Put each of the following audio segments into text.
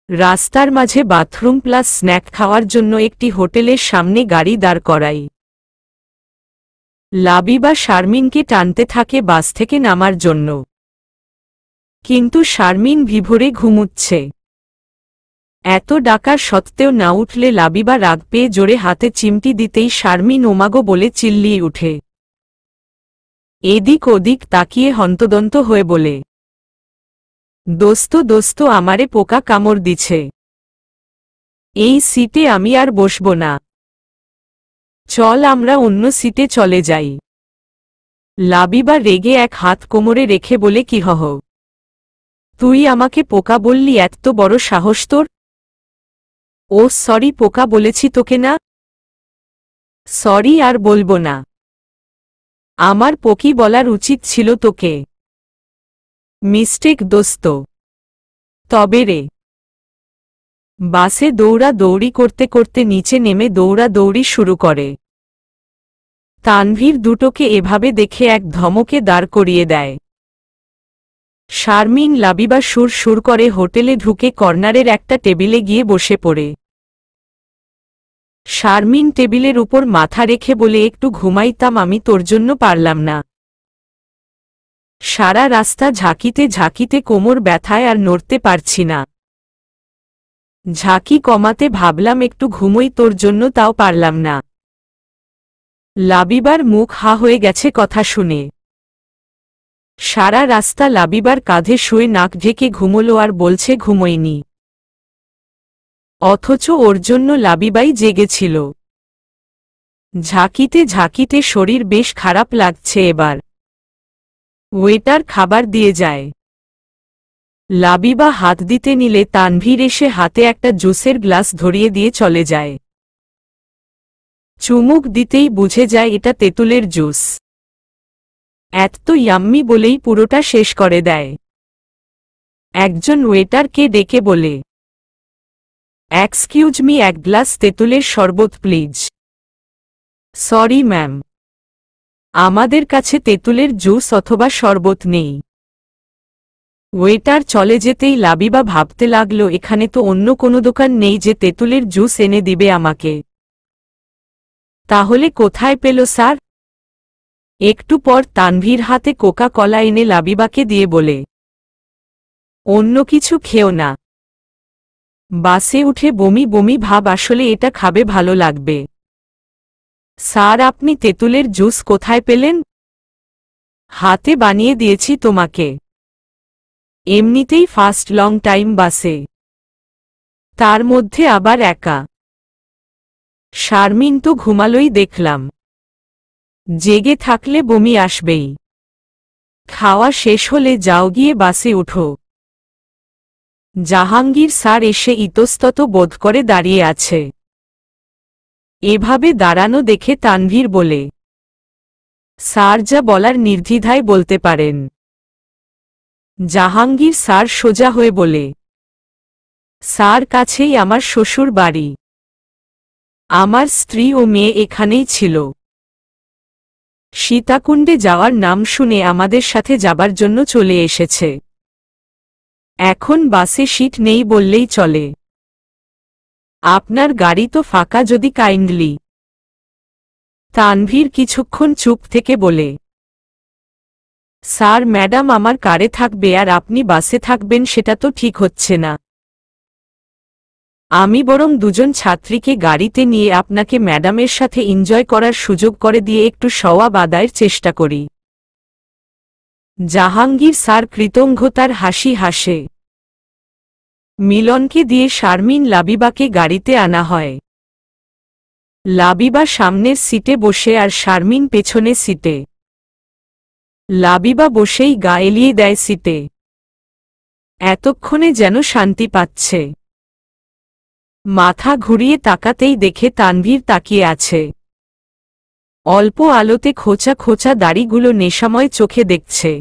রাস্তার মাঝে bathroom plus snack খাওয়ার জন্য একটি হোটেলের সামনে গাড়ি দাঁড় করাই। লাবিবা শারমিনকে টানতে থাকে বাস থেকে নামার জন্য, কিন্তু শারমিন বিভোরে ঘুমুচ্ছে। এত ডাকার সত্ত্বেও না উঠলে লাবিবা রাগ পেয়ে জোরে হাতে চিমটি দিতেই শারমিন ওমাগো বলে চিল্লিয়ে উঠে। এদিক ওদিক তাকিয়ে হন্তদন্ত হয়ে বলে, দোস্ত দোস্ত আমারে পোকা কামড় দিছে, এই সিটে আমি আর বসব না, চল আমরা অন্য সিটে চলে যাই। লাবিবা রেগে এক হাত কোমরে রেখে বলে, কি হহ, তুই আমাকে পোকা বললি? এত বড় সাহস তোর? ও সরি, পোকা বলেছি তোকে না। সরি আর বলবো না, আমার পোকি বলার উচিত ছিল তোকে। মিস্টেক দোস্ত। তবে রে। বাসে দৌড়া দৌড়ি করতে করতে নিচে নেমে দৌড়া দৌড়ি শুরু করে। তানভীর দুটোকে এভাবে দেখে এক ধমকে দাঁড় করিয়ে দেয়। শারমিন লাবিবা সুর সুর করে হোটেলে ঢুকে কর্নারের একটা টেবিলে গিয়ে বসে পড়ে। শারমিন টেবিলের উপর মাথা রেখে বলে, একটু ঘুমাইতাম আমি, তোর জন্য পারলাম না। সারা রাস্তা ঝাঁকিতে ঝাঁকিতে কোমর ব্যথায় আর নড়তে পারছি না। ঝাঁকি কমাতে ভাবলাম একটু ঘুমোই, তোর জন্য তাও পারলাম না। লাবিবার মুখ হা হয়ে গেছে কথা শুনে। সারা রাস্তা লাবিবার কাঁধে শুয়ে নাক ঢেকে ঘুমোলো আর বলছে ঘুমোইনি, অথচ ওর জন্য লাবিবাই জেগেছিল। ঝাঁকিতে ঝাঁকিতে শরীর বেশ খারাপ লাগছে এবার। ওয়েটার খাবার দিয়ে যায়। লাবিবা হাত দিতে নিলে তানভীর এসে হাতে একটা জুসের গ্লাস ধরিয়ে দিয়ে চলে যায়। চুমুক দিতেই বুঝে যায় এটা তেঁতুলের জুস। এত ইয়াম্মি বলেই পুরোটা শেষ করে দেয়। একজন ওয়েটারকে ডেকে বলে, এক্সকিউজ মি, এক গ্লাস তেঁতুলের শরবত প্লিজ। সরি ম্যাম, আমাদের কাছে তেঁতুলের জুস অথবা শরবত নেই। ওয়েটার চলে যেতেই লাবিবা ভাবতে লাগলো, এখানে তো অন্য কোনো দোকান নেই যে তেঁতুলের জুস এনে দিবে আমাকে। তাহলে কোথায় পেল স্যার? একটু পর তানভীর হাতে কোকা কলা এনে লাবিবাকে দিয়ে বলে, অন্য কিছু খেও না। বাসে উঠে বমি বমি ভাব আসলে, এটা খাবে ভালো লাগবে। স্যার আপনি তেঁতুলের জুস কোথায় পেলেন? হাতে বানিয়ে দিয়েছি তোমাকে। এমনিতেই ফার্স্ট লং টাইম বাসে, তার মধ্যে আবার একা। শারমিন তো ঘুমালোই দেখলাম, জেগে থাকলে বমি আসবেই। খাওয়া শেষ হলে যাও গিয়ে বাসে উঠো। জাহাঙ্গীর স্যার এসে ইতস্তত বোধ করে দাঁড়িয়ে আছে। এভাবে দাঁড়ানো দেখে তানভীর বলে, স্যার যা বলার নির্দ্বিধায় বলতে পারেন। জাহাঙ্গীর স্যার সোজা হয়ে বলে, স্যার কাছেই আমার শ্বশুর বাড়ি, আমার স্ত্রী ও মেয়ে এখানেই ছিল। সীতাকুণ্ডে যাওয়ার নাম শুনে আমাদের সাথে যাবার জন্য চলে এসেছে। এখন বাসে সিট নেই বললেই চলে। আপনার গাড়ি তো ফাঁকা, যদি কাইন্ডলি। তানভীর কিছুক্ষণ চুপ থেকে বলে, স্যার ম্যাডাম আমার কারে থাকবে আর আপনি বাসে থাকবেন, সেটা তো ঠিক হচ্ছে না। আমি বরং দুজন ছাত্রীকে গাড়িতে নিয়ে আপনাকে ম্যাডামের সাথে এনজয় করার সুযোগ করে দিয়ে একটু সওয়াব আদায়ের চেষ্টা করি। জাহাঙ্গীর স্যার কৃতজ্ঞতার হাসি হাসে। মিলনকে দিয়ে শারমিন লাবিবাকে গাড়িতে আনা হয়। লাবিবা সামনের সিটে বসে আর শারমিন পেছনে সিটে। লাবিবা বসেই গা এলিয়ে দেয় সিটে। এতক্ষণে যেন শান্তি পাচ্ছে। মাথা ঘুরিয়ে তাকাতেই দেখে তানভীর তাকিয়ে আছে। অল্প আলোতে খোঁচা খোঁচা দাড়িগুলো নেশাময় চোখে দেখছে।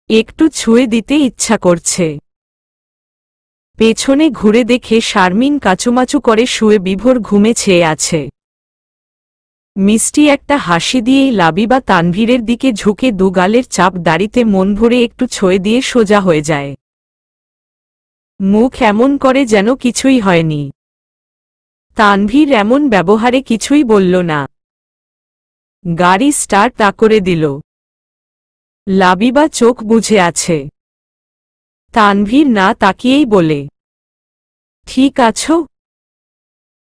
একটু ছুঁয়ে দিতে ইচ্ছা করছে। পেছনে ঘুরে দেখে শারমিন কাচুমাচু করে শুয়ে বিভোর ঘুমে ছেয়ে আছে। মিষ্টি একটা হাসি দিয়েই লাবিবা তানভীরের দিকে ঝুঁকে দুগালের চাপ দাড়িতে মন ভরে একটু ছুঁয়ে দিয়ে সোজা হয়ে যায়। মুখ এমন করে যেন কিছুই হয়নি। তানভীর এমন ব্যবহারে কিছুই বলল না। গাড়ি স্টার্ট না করে দিল। লাবিবা চোখ বুজে আছে। তানভীর না তাকিয়েই বলে, ঠিক আছো?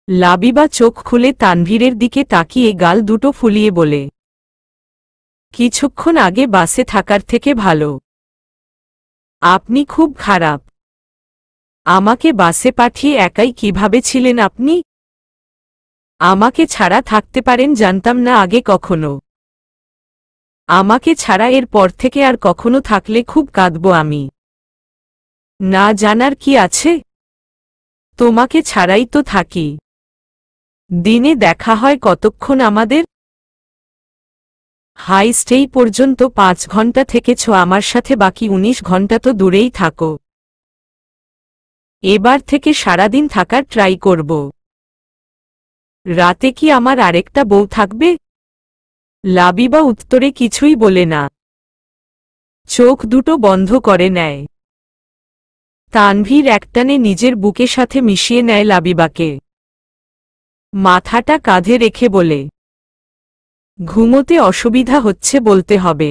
লাবিবা চোখ খুলে তানভীরের দিকে তাকিয়ে গাল দুটো ফুলিয়ে বলে, কিছুক্ষণ আগে বাসে থাকার থেকে ভালো। আপনি খুব খারাপ। আমাকে বাসে পাঠিয়ে একাই কিভাবে ছিলেন আপনি? আমাকে ছাড়া থাকতে পারেন জানতাম না আগে কখনো। আমাকে ছাড়া এর পর থেকে আর কখনো থাকলে খুব কাঁদব আমি। না জানার কি আছে? তোমাকে ছাড়াই তো থাকি। দিনে দেখা হয় কতক্ষণ আমাদের? হাই স্টেই পর্যন্ত 5 ঘন্টা থেকেছ আমার সাথে, বাকি 19 ঘন্টা তো দূরেই থাকো। এবার থেকে সারাদিন থাকার ট্রাই করব। রাতে কি আমার আরেকটা বউ থাকবে? লাবিবা উত্তরে কিছুই বলে না। চোখ দুটো বন্ধ করে নেয়। তানভীর একটানে নিজের বুকের সাথে মিশিয়ে নেয় লাবিবাকে। মাথাটা কাঁধে রেখে বলে, ঘুমোতে অসুবিধা হচ্ছে বলতে হবে।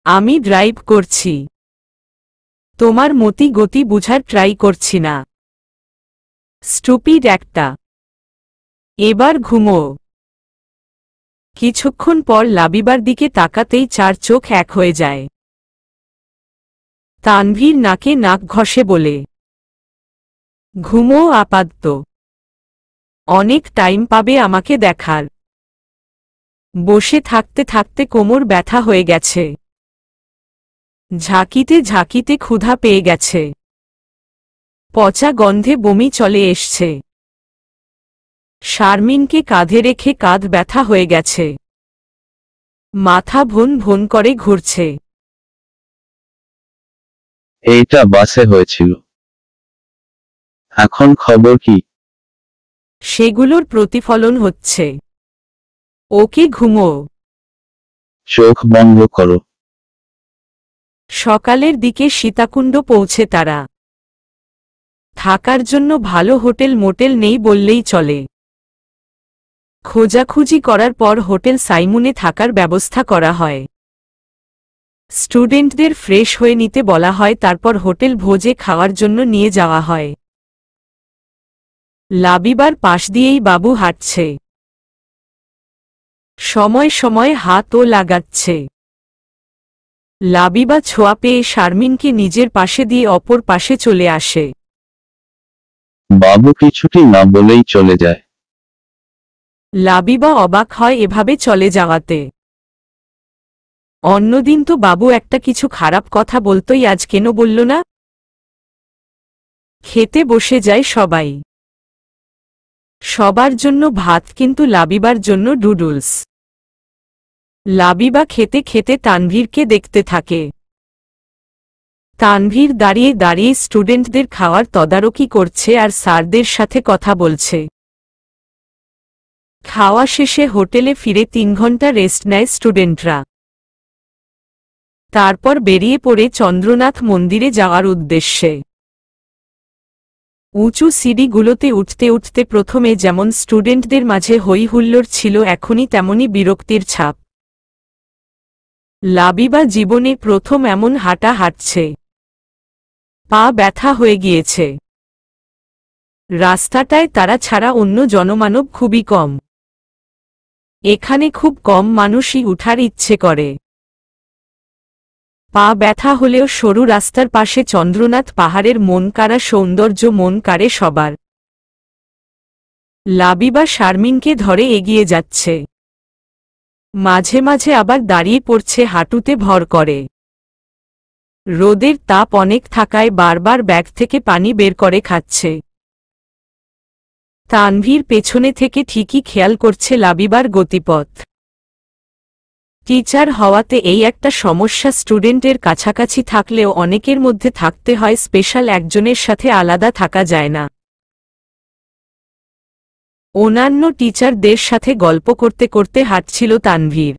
আমি ড্রাইভ করছি। তোমার মতি গতি বুঝার ট্রাই করছি না। স্টুপিড একটা। এবার ঘুমো। কিছুক্ষণ পর লাবিবার দিকে তাকাতেই 4 চোখ এক হয়ে যায়। তানভীর নাকে নাক ঘষে বলে, ঘুমো আপাতত। অনেক টাইম পাবে আমাকে দেখার। বসে থাকতে থাকতে কোমর ব্যথা হয়ে গেছে। ঝাঁকিতে ঝাঁকিতে ক্ষুধা পেয়ে গেছে। পচা গন্ধে বমি চলে এসছে। শারমিনকে কাঁধে রেখে কাঁধ ব্যথা হয়ে গেছে। মাথা ভন ভন করে ঘুরছে। এইটা বাসে হয়েছিল। এখন খবর কি? সেগুলোর প্রতিফলন হচ্ছে। ওকে ঘুমো। চোখ বন্ধ করো। সকালের দিকে সীতাকুণ্ড পৌঁছে তারা। থাকার জন্য ভালো হোটেল মোটেল নেই বললেই চলে। খোঁজাখুঁজি করার পর হোটেল সাইমুনে থাকার ব্যবস্থা করা হয়। স্টুডেন্টদের ফ্রেশ হয়ে নিতে বলা হয়, তারপর হোটেল ভোজে খাওয়ার জন্য নিয়ে যাওয়া হয়। লাবিবার পাশ দিয়েই বাবু হাঁটছে। সময় সময় হাতও লাগাচ্ছে। লাবিবা ছোঁয়া পেয়ে শারমিনকে নিজের পাশে দিয়ে অপর পাশে চলে আসে। বাবু কিছুটি না বলেই চলে যায়। লাবিবা অবাক হয় এভাবে চলে যাওয়াতে। অন্যদিন তো বাবু একটা কিছু খারাপ কথা বলতোই, আজ কেন বলল না? খেতে বসে যায় সবাই। সবার জন্য ভাত, কিন্তু লাবিবার জন্য নুডলস। লাবিবা খেতে খেতে তানভীরকে দেখতে থাকে। তানভীর দাঁড়িয়ে দাঁড়িয়ে স্টুডেন্টদের খাওয়ার তদারকি করছে আর স্যারদের সাথে কথা বলছে। খাওয়া শেষে হোটেলে ফিরে 3 ঘন্টা রেস্ট নেয় স্টুডেন্টরা। তারপর বেরিয়ে পড়ে চন্দ্রনাথ মন্দিরে যাওয়ার উদ্দেশ্যে। উঁচু সিঁড়িগুলোতে উঠতে উঠতে প্রথমে যেমন স্টুডেন্টদের মাঝে হই হুল্লোড় ছিল, এখনই তেমনি বিরক্তির ছাপ। লাবিবা জীবনে প্রথম এমন হাঁটা হাঁটছে। পা ব্যথা হয়ে গিয়েছে। রাস্তাটায় তারা ছাড়া অন্য জনমানব খুবই কম। এখানে খুব কম মানুষই উঠার ইচ্ছে করে। পা ব্যথা হলেও সরু রাস্তার পাশে চন্দ্রনাথ পাহাড়ের মন কাড়া সৌন্দর্য মন কাড়ে সবার। লাবিবা শারমিনকে ধরে এগিয়ে যাচ্ছে। মাঝে মাঝে আবার দাঁড়িয়ে পড়ছে, হাঁটুতে ভর করে। রোদের তাপ অনেক থাকায় বারবার ব্যাগ থেকে পানি বের করে খাচ্ছে। তানভীর পেছনে থেকে ঠিকই খেয়াল করছে লাবিবার গতিপথ। টিচার হওয়াতে এই একটা সমস্যা, স্টুডেন্টের কাছাকাছি থাকলেও অনেকের মধ্যে থাকতে হয়, স্পেশাল একজনের সাথে আলাদা থাকা যায় না। অন্যান্য টিচারদের সাথে গল্প করতে করতে হাঁটছিল তানভীর।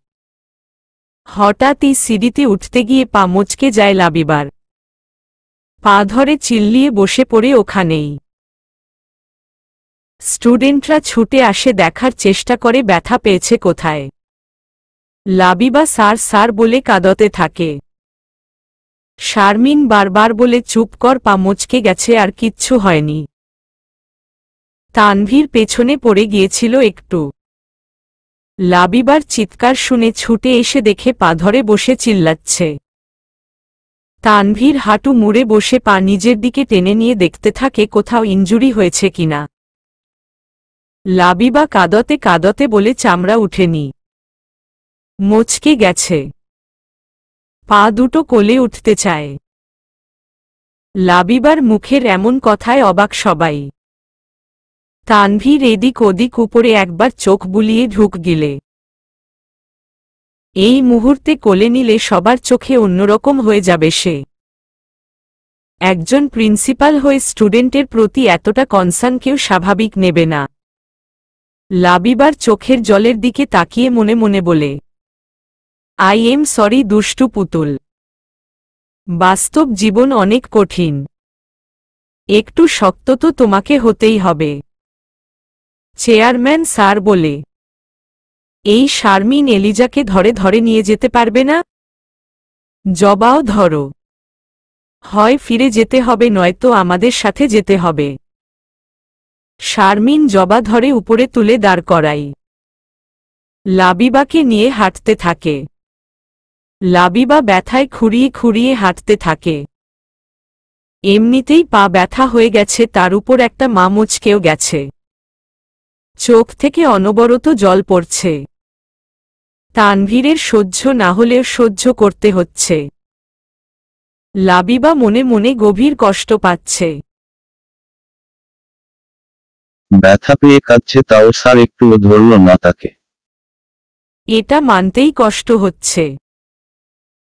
হঠাৎই সিঁড়িতে উঠতে গিয়ে পা মচকে যায় লাবিবার। পা ধরে চিল্লিয়ে বসে পড়ে ওখানেই। স্টুডেন্টরা ছুটে আসে, দেখার চেষ্টা করে ব্যথা পেয়েছে কোথায়। লাবিবা স্যার স্যার বলে কাঁদতে থাকে। শারমিন বারবার বলে চুপ কর, পা মচকে গেছে, আর কিচ্ছু হয়নি। তানভীর পেছনে পড়ে গিয়েছিল একটু। লাবিবার চিৎকার শুনে ছুটে এসে দেখে পা ধরে বসে চিল্লাচ্ছে। তানভীর হাঁটু মুড়ে বসে পা নিজের দিকে টেনে নিয়ে দেখতে থাকে কোথাও ইনজুরি হয়েছে কিনা। লাবিবা কাঁদতে কাঁদতে বলে চামড়া উঠেনি, মচকে গেছে। পা দুটো কোলে উঠতে চায়। লাবিবার মুখের এমন কথায় অবাক সবাই। তানভীর এদিক ওদিক উপরে একবার চোখ বুলিয়ে ঢুক গিলে। এই মুহূর্তে কোলে নিলে সবার চোখে অন্যরকম হয়ে যাবে সে। একজন প্রিন্সিপাল হয়ে স্টুডেন্টের প্রতি এতটা কনসার্ন কেউ স্বাভাবিক নেবে না। লাবিবার চোখের জলের দিকে তাকিয়ে মনে মনে বলে, আই এম সরি দুষ্টু পুতুল। বাস্তব জীবন অনেক কঠিন। একটু শক্ত তো তোমাকে হতেই হবে। চেয়ারম্যান স্যার বলে, এই শারমিন এলিজাকে ধরে ধরে নিয়ে যেতে পারবে না? জবাও ধরো, হয় ফিরে যেতে হবে নয়তো আমাদের সাথে যেতে হবে। শারমিন জবা ধরে উপরে তুলে দাঁড় করাই। লাবিবাকে নিয়ে হাঁটতে থাকে। লাবিবা ব্যথায় খুঁড়িয়ে খুঁড়িয়ে হাঁটতে থাকে। এমনিতেই পা ব্যথা হয়ে গেছে, তার উপর একটা মা মুচকেও গেছে। চোখ থেকে অনবরত জল পড়ছে। তানভীরের সহ্য না হলেও সহ্য করতে হচ্ছে। লাবিবা মনে মনে গভীর কষ্ট পাচ্ছে। ব্যথা পেয়ে কাঁদছে, তাও স্যার একটুও ধরল না তাকে। এটা মানতেই কষ্ট হচ্ছে।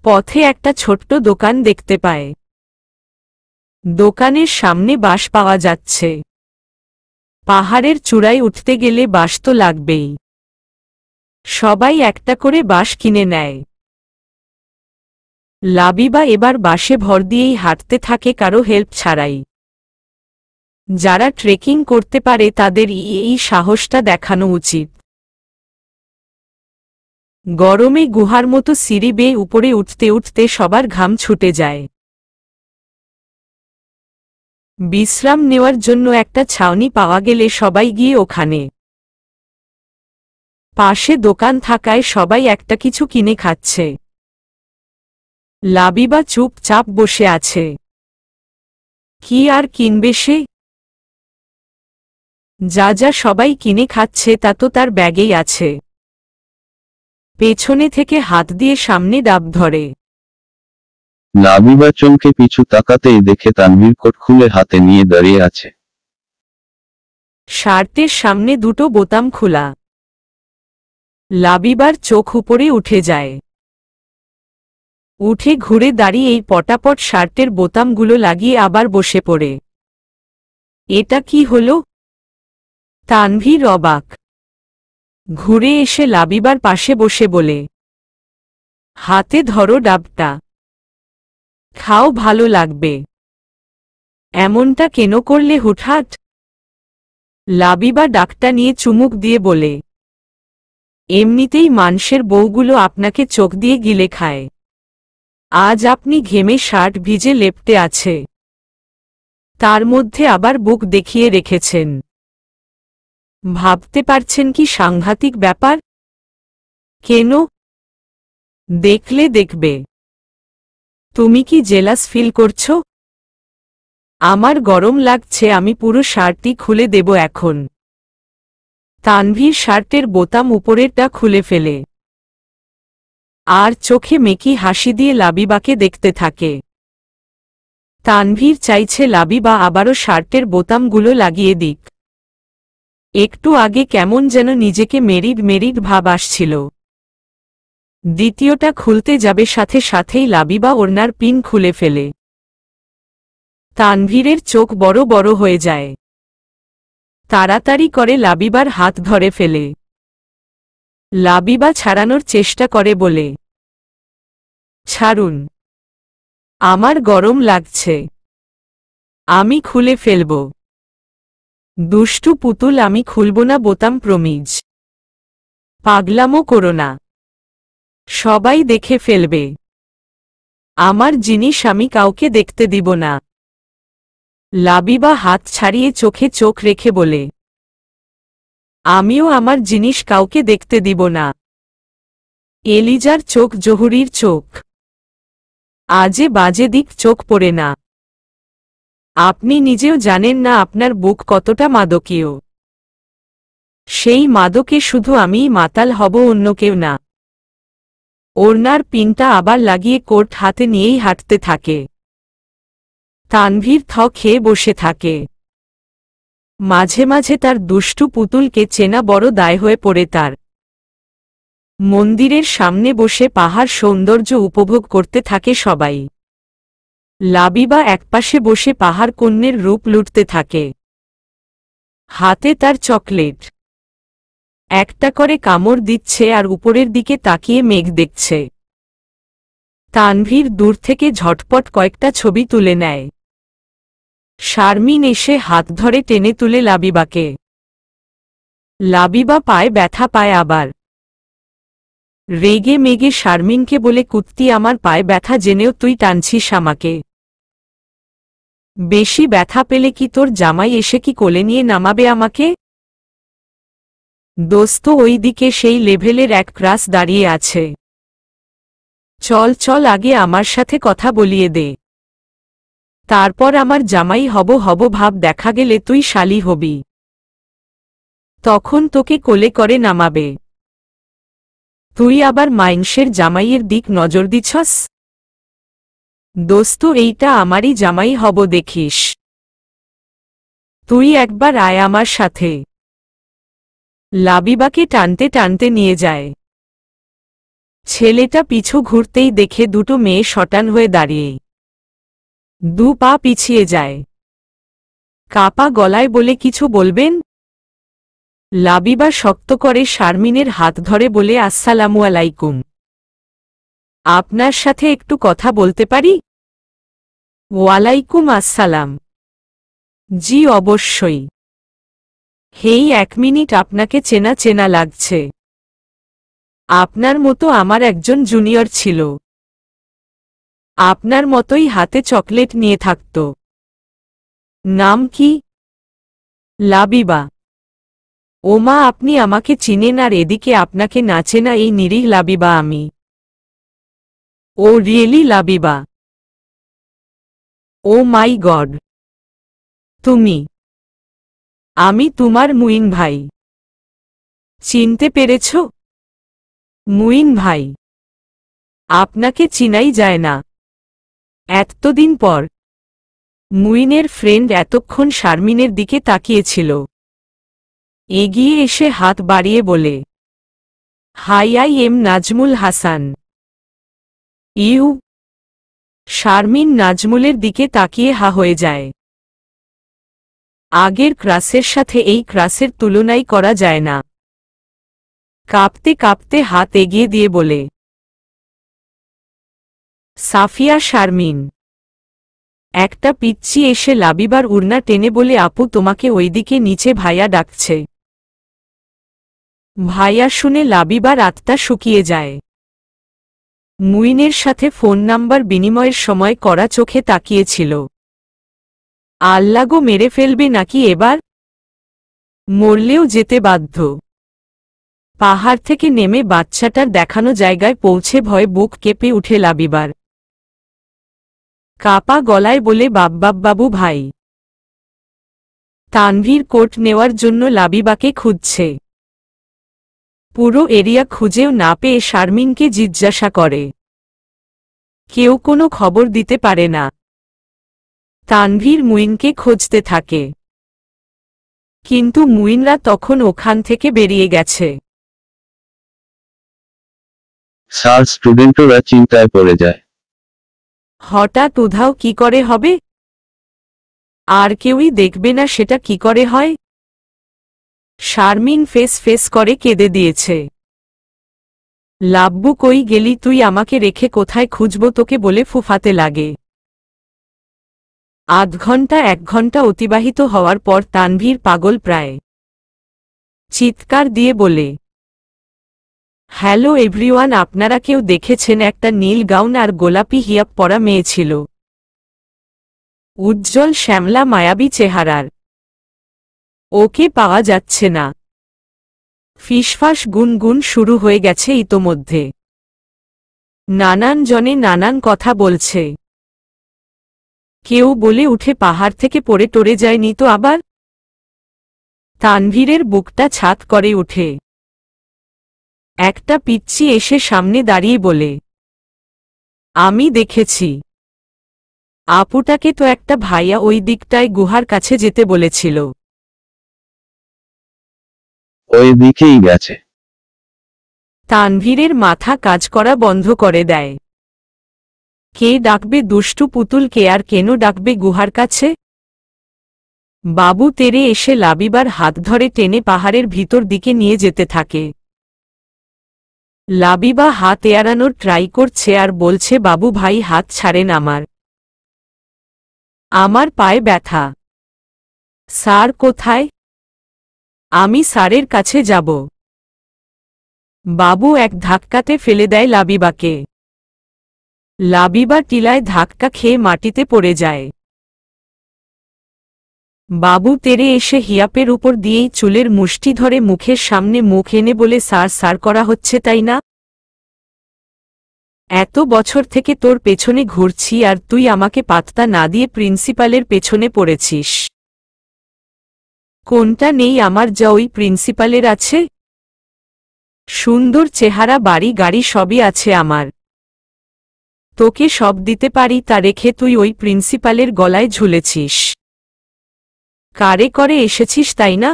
পথে একটা ছোট্ট দোকান দেখতে পায়। দোকানের সামনে বাঁশ পাওয়া যাচ্ছে। পাহাড়ের চূড়ায় উঠতে গেলে বাঁশ তো লাগবেই। সবাই একটা করে বাঁশ কিনে নেয়। লাবিবা এবার বাঁশে ভর দিয়েই হাঁটতে থাকে, কারো হেল্প ছাড়াই। যারা ট্রেকিং করতে পারে তাদের এই সাহসটা দেখানো উচিত। গরমে গুহার মতো সিঁড়ি বেয়ে উপরে উঠতে উঠতে সবার ঘাম ছুটে যায়। বিশ্রাম নেওয়ার জন্য একটা ছাউনি পাওয়া গেলে সবাই গিয়ে ওখানে। পাশে দোকান থাকায় সবাই একটা কিছু কিনে খাচ্ছে। লাবিবা চুপচাপ বসে আছে। কি আর কিনবে সে? যা যা সবাই কিনে খাচ্ছে তা তো তার ব্যাগেই আছে। পেছনে থেকে হাত দিয়ে সামনে ডাব ধরে। লাবিবা চমকে পিছু তাকাতেই দেখে তানভীর কোট খুলে হাতে নিয়ে দাঁড়িয়ে আছে। শার্টের সামনে দুটো বোতাম খোলা। লাবিবার চোখ উপরে উঠে যায়। উঠে ঘুরে দাঁড়িয়ে এই পটাপট শার্টের বোতামগুলো লাগিয়ে আবার বসে পড়ে। এটা কি হলো? তানভীর অবাক। ঘুরে এসে লাবিবার পাশে বসে বলে, হাতে ধরো ডাবটা, খাও, ভালো লাগবে। এমনটা কেন করলে হুটহাট? লাবিবা ডাকটা নিয়ে চুমুক দিয়ে বলে, এমনিতেই মানুষের বউগুলো আপনাকে চোখ দিয়ে গিলে খায়। আজ আপনি ঘেমে শার্ট ভিজে লেপ্টে আছে, তার মধ্যে আবার বুক দেখিয়ে রেখেছেন। ভাবতে পারছেন কি সাংঘাতিক ব্যাপার? কেন? দেখলে দেখবে। তুমি কি জেলাস ফিল করছো? আমার গরম লাগছে, আমি পুরো শার্টটি খুলে দেব এখন। তানভীর শার্টের বোতাম উপরেরটা খুলে ফেলে। আর চোখে মেকি হাসি দিয়ে লাবিবাকে দেখতে থাকে। তানভীর চাইছে লাবিবা আবারও শার্টের বোতামগুলো লাগিয়ে দিক। একটু আগে কেমন যেন নিজেকে মেরিড মেরিড ভাব আসছিল। দ্বিতীয়টা খুলতে যাবে সাথে সাথেই লাবিবা ওড়নার পিন খুলে ফেলে। তানভীরের চোখ বড় বড় হয়ে যায়। তাড়াতাড়ি করে লাবিবার হাত ধরে ফেলে। লাবিবা ছাড়ানোর চেষ্টা করে বলে, ছাড়ুন, আমার গরম লাগছে। আমি খুলে ফেলব। দুষ্টু পুতুল, আমি খুলব না বোতাম প্রমিজ। পাগলামো করো না, সবাই দেখে ফেলবে। আমার জিনিস আমি কাউকে দেখতে দিব না। লাবিবা হাত ছাড়িয়ে চোখে চোখ রেখে বলে, আমিও আমার জিনিস কাউকে দেখতে দিব না। এলিজার চোখ জহুরির চোখ। আজে বাজে দিক চোখ পড়ে না। আপনি নিজেও জানেন না আপনার বুক কতটা মাদকীয়। সেই মাদকে শুধু আমিই মাতাল হব, অন্য কেউ না। ওড়নার পিনটা আবার লাগিয়ে কোট হাতে নিয়েই হাঁটতে থাকে। তানভীর থ খেয়ে বসে থাকে। মাঝে মাঝে তার দুষ্টু পুতুলকে চেনা বড় দায় হয়ে পড়ে তার। মন্দিরের সামনে বসে পাহাড় সৌন্দর্য উপভোগ করতে থাকে সবাই। লাবিবা একপাশে বসে পাহাড় কন্যের রূপ লুটতে থাকে। হাতে তার চকলেট। একটা করে কামড় দিচ্ছে আর উপরের দিকে তাকিয়ে মেঘ দেখছে। তানভীর দূর থেকে ঝটপট কয়েকটা ছবি তুলে নেয়। শারমিন এসে হাত ধরে টেনে তুলে লাবিবাকে। লাবিবা পায়ে ব্যথা পায় আবার। রেগে মেগে শারমিনকে বলে, কুত্তি, আমার পায়ে ব্যথা জেনেও তুই টানছিস আমাকে। বেশি ব্যথা পেলে কি তোর জামাই এসে কি কোলে নিয়ে নামাবে আমাকে? দোস্ত, ওই দিকে সেই লেভেলের এক ক্রাস দাঁড়িয়ে আছে। চল চল, আগে আমার সাথে কথা বলিয়ে দে, তারপর আমার জামাই হব ভাব দেখা গেলে তুই শালি হবি। তখন তোকে কোলে করে নামাবে। তুই আবার মাইনষের জামাইয়ের দিক নজর দিছস? দোস্ত, এইটা আমারই জামাই হব, দেখিস। তুই একবার আয় আমার সাথে। লাবিবাকে টানতে টানতে নিয়ে যায়। ছেলেটা পিছু ঘুরতেই দেখে দুটো মেয়ে শটান হয়ে দাঁড়িয়ে। দু পা পিছিয়ে যায়। কাপা গলায় বলে, কিছু বলবেন? লাবিবা শক্ত করে শারমিনের হাত ধরে বলে, আসসালামু আলাইকুম। আপনার সাথে একটু কথা বলতে পারি? ওয়ালাইকুম আসসালাম। জি অবশ্যই। হেই, 1 মিনিট, আপনাকে চেনা চেনা লাগছে। আপনার মতো আমার একজন জুনিয়র ছিল, আপনার মতোই হাতে চকলেট নিয়ে থাকত। নাম কি? লাবিবা। ওমা, আপনি আমাকে চিনেন আর এদিকে আপনাকে না চেনা এই নিরীহ লাবিবা আমি। ও রিয়েলি লাবিবা? ও মাই গড, তুমি? আমি তোমার মুইন ভাই। চিনতে পেরেছ? মুইন ভাই, আপনাকে চিনাই যায় না এতদিন পর। মুইনের ফ্রেন্ড এতক্ষণ শারমিনের দিকে তাকিয়েছিল। এগিয়ে এসে হাত বাড়িয়ে বলে, hi, I am Nazmul Hasan. You? Sharmin নাজমুলের দিকে তাকিয়ে হা হয়ে যায়। আগের ক্রাসের সাথে এই ক্রাসের তুলনাই করা যায় না। কাঁপতে কাঁপতে হাত এগিয়ে দিয়ে বলে, সাফিয়া শারমিন। একটা পিচ্চি এসে লাবিবার উড়না টেনে বলে, আপু, তোমাকে ওইদিকে নিচে ভাইয়া ডাকছে। ভাইয়া শুনে লাবিবার আত্মা শুকিয়ে যায়। মুইনের সাথে ফোন নাম্বার বিনিময়ের সময় কড়া চোখে তাকিয়েছিল। আল্লাগো, মেরে ফেলবে নাকি এবার? মরলেও যেতে বাধ্য। পাহাড় থেকে নেমে বাচ্চাটার দেখানো জায়গায় পৌঁছে ভয়ে বুক কেঁপে উঠে লাবিবার। কাপা গলায় বলে, বাবু ভাই। তানভীর কোট নেওয়ার জন্য লাবিবাকে খুঁজছে। পুরো এরিয়া খুঁজেও না পেয়ে শারমিনকে জিজ্ঞাসা করে। কেউ কোনো খবর দিতে পারে না। তানভীর মুইনকে খুঁজতে থাকে, কিন্তু মুইনরা তখন ওখান থেকে বেরিয়ে গেছে। স্যার, স্টুডেন্টরা চিন্তায় পড়ে যায়। হঠাৎ উধাও কি করে হবে? আর কেউই দেখবে না সেটা কি করে হয়? শারমিন ফেস করে কেঁদে দিয়েছে। লাব্বু, কই গেলি তুই? আমাকে রেখে কোথায় খুঁজব তোকে বলে ফুফাতে লাগে। আধ ঘন্টা 1 ঘন্টা অতিবাহিত হওয়ার পর তানভীর পাগল প্রায় চিৎকার দিয়ে বলে, হ্যালো এভরিওয়ান, আপনারা কেউ দেখেছেন একটা নীল গাউন আর গোলাপি হিয়াব পরা মেয়ে ছিল, উজ্জ্বল শ্যামলা মায়াবী চেহারার। ওকে পাওয়া যাচ্ছে না। ফিসফাস গুনগুন শুরু হয়ে গেছে ইতোমধ্যে। নানান জনে নানান কথা বলছে। কেউ বলে উঠে পাহাড় থেকে পড়ে টরে যায়নি তো আবার? তানভীরের বুকটা ছাত করে উঠে। একটা পিচ্চি এসে সামনে দাঁড়িয়ে বলে, আমি দেখেছি। আপুটাকে তো একটা ভাইয়া ওই দিকটায় গুহার কাছে যেতে বলেছিল। ওই দিকেই গেছে। তানভীরের মাথা কাজ করা বন্ধ করে দেয়। কে ডাকবে দুষ্টু পুতুলকে, আর কেন ডাকবে গুহার কাছে? বাবু তেরে এসে লাবিবার হাত ধরে টেনে পাহাড়ের ভিতর দিকে নিয়ে যেতে থাকে। লাবিবা হাত এড়ানোর ট্রাই করছে আর বলছে, বাবু ভাই হাত ছাড়েন আমার, আমার পায়ে ব্যথা। স্যার কোথায়? আমি স্যারের কাছে যাব। বাবু এক ধাক্কাতে ফেলে দেয় লাবিবাকে। লাবিবা টিলায় ধাক্কা খেয়ে মাটিতে পড়ে যায়। বাবু তেরে এসে হিয়াপের উপর দিয়েই চুলের মুষ্টি ধরে মুখের সামনে মুখ এনে বলে, স্যার স্যার করা হচ্ছে তাই না? এত বছর থেকে তোর পেছনে ঘুরছি আর তুই আমাকে পাত্তা না দিয়ে প্রিন্সিপালের পেছনে পড়েছিস। কোনটা নেই আমার যা ওই প্রিন্সিপালের আছে? সুন্দর চেহারা, বাড়ি গাড়ি সবই আছে আমার। তোকে সব দিতে পারি, তা রেখে তুই ওই প্রিন্সিপালের গলায় ঝুলেছিস। কারে করে এসেছিস তাই না?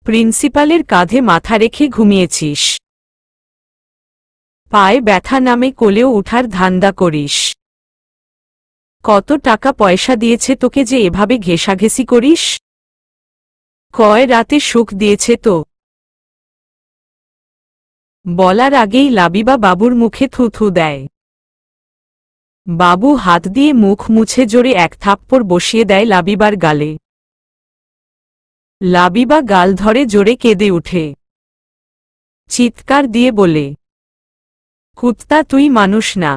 প্রিন্সিপালের কাঁধে মাথা রেখে ঘুমিয়েছিস। পায়ে ব্যথা নামে কোলেও উঠার ধান্দা করিস। কত টাকা পয়সা দিয়েছে তোকে যে এভাবে ঘেঁষাঘেঁষি করিস? কয় রাতে সুখ দিয়েছে তো? বলার আগেই লাবিবা বাবুর মুখে থুথু দেয়। বাবু হাত দিয়ে মুখ মুছে জোরে এক থাপ্পড় বসিয়ে দেয় লাবিবার গালে। লাবিবা গাল ধরে জোরে কেঁদে উঠে। চিৎকার দিয়ে বলে, কুত্তা তুই মানুষ না।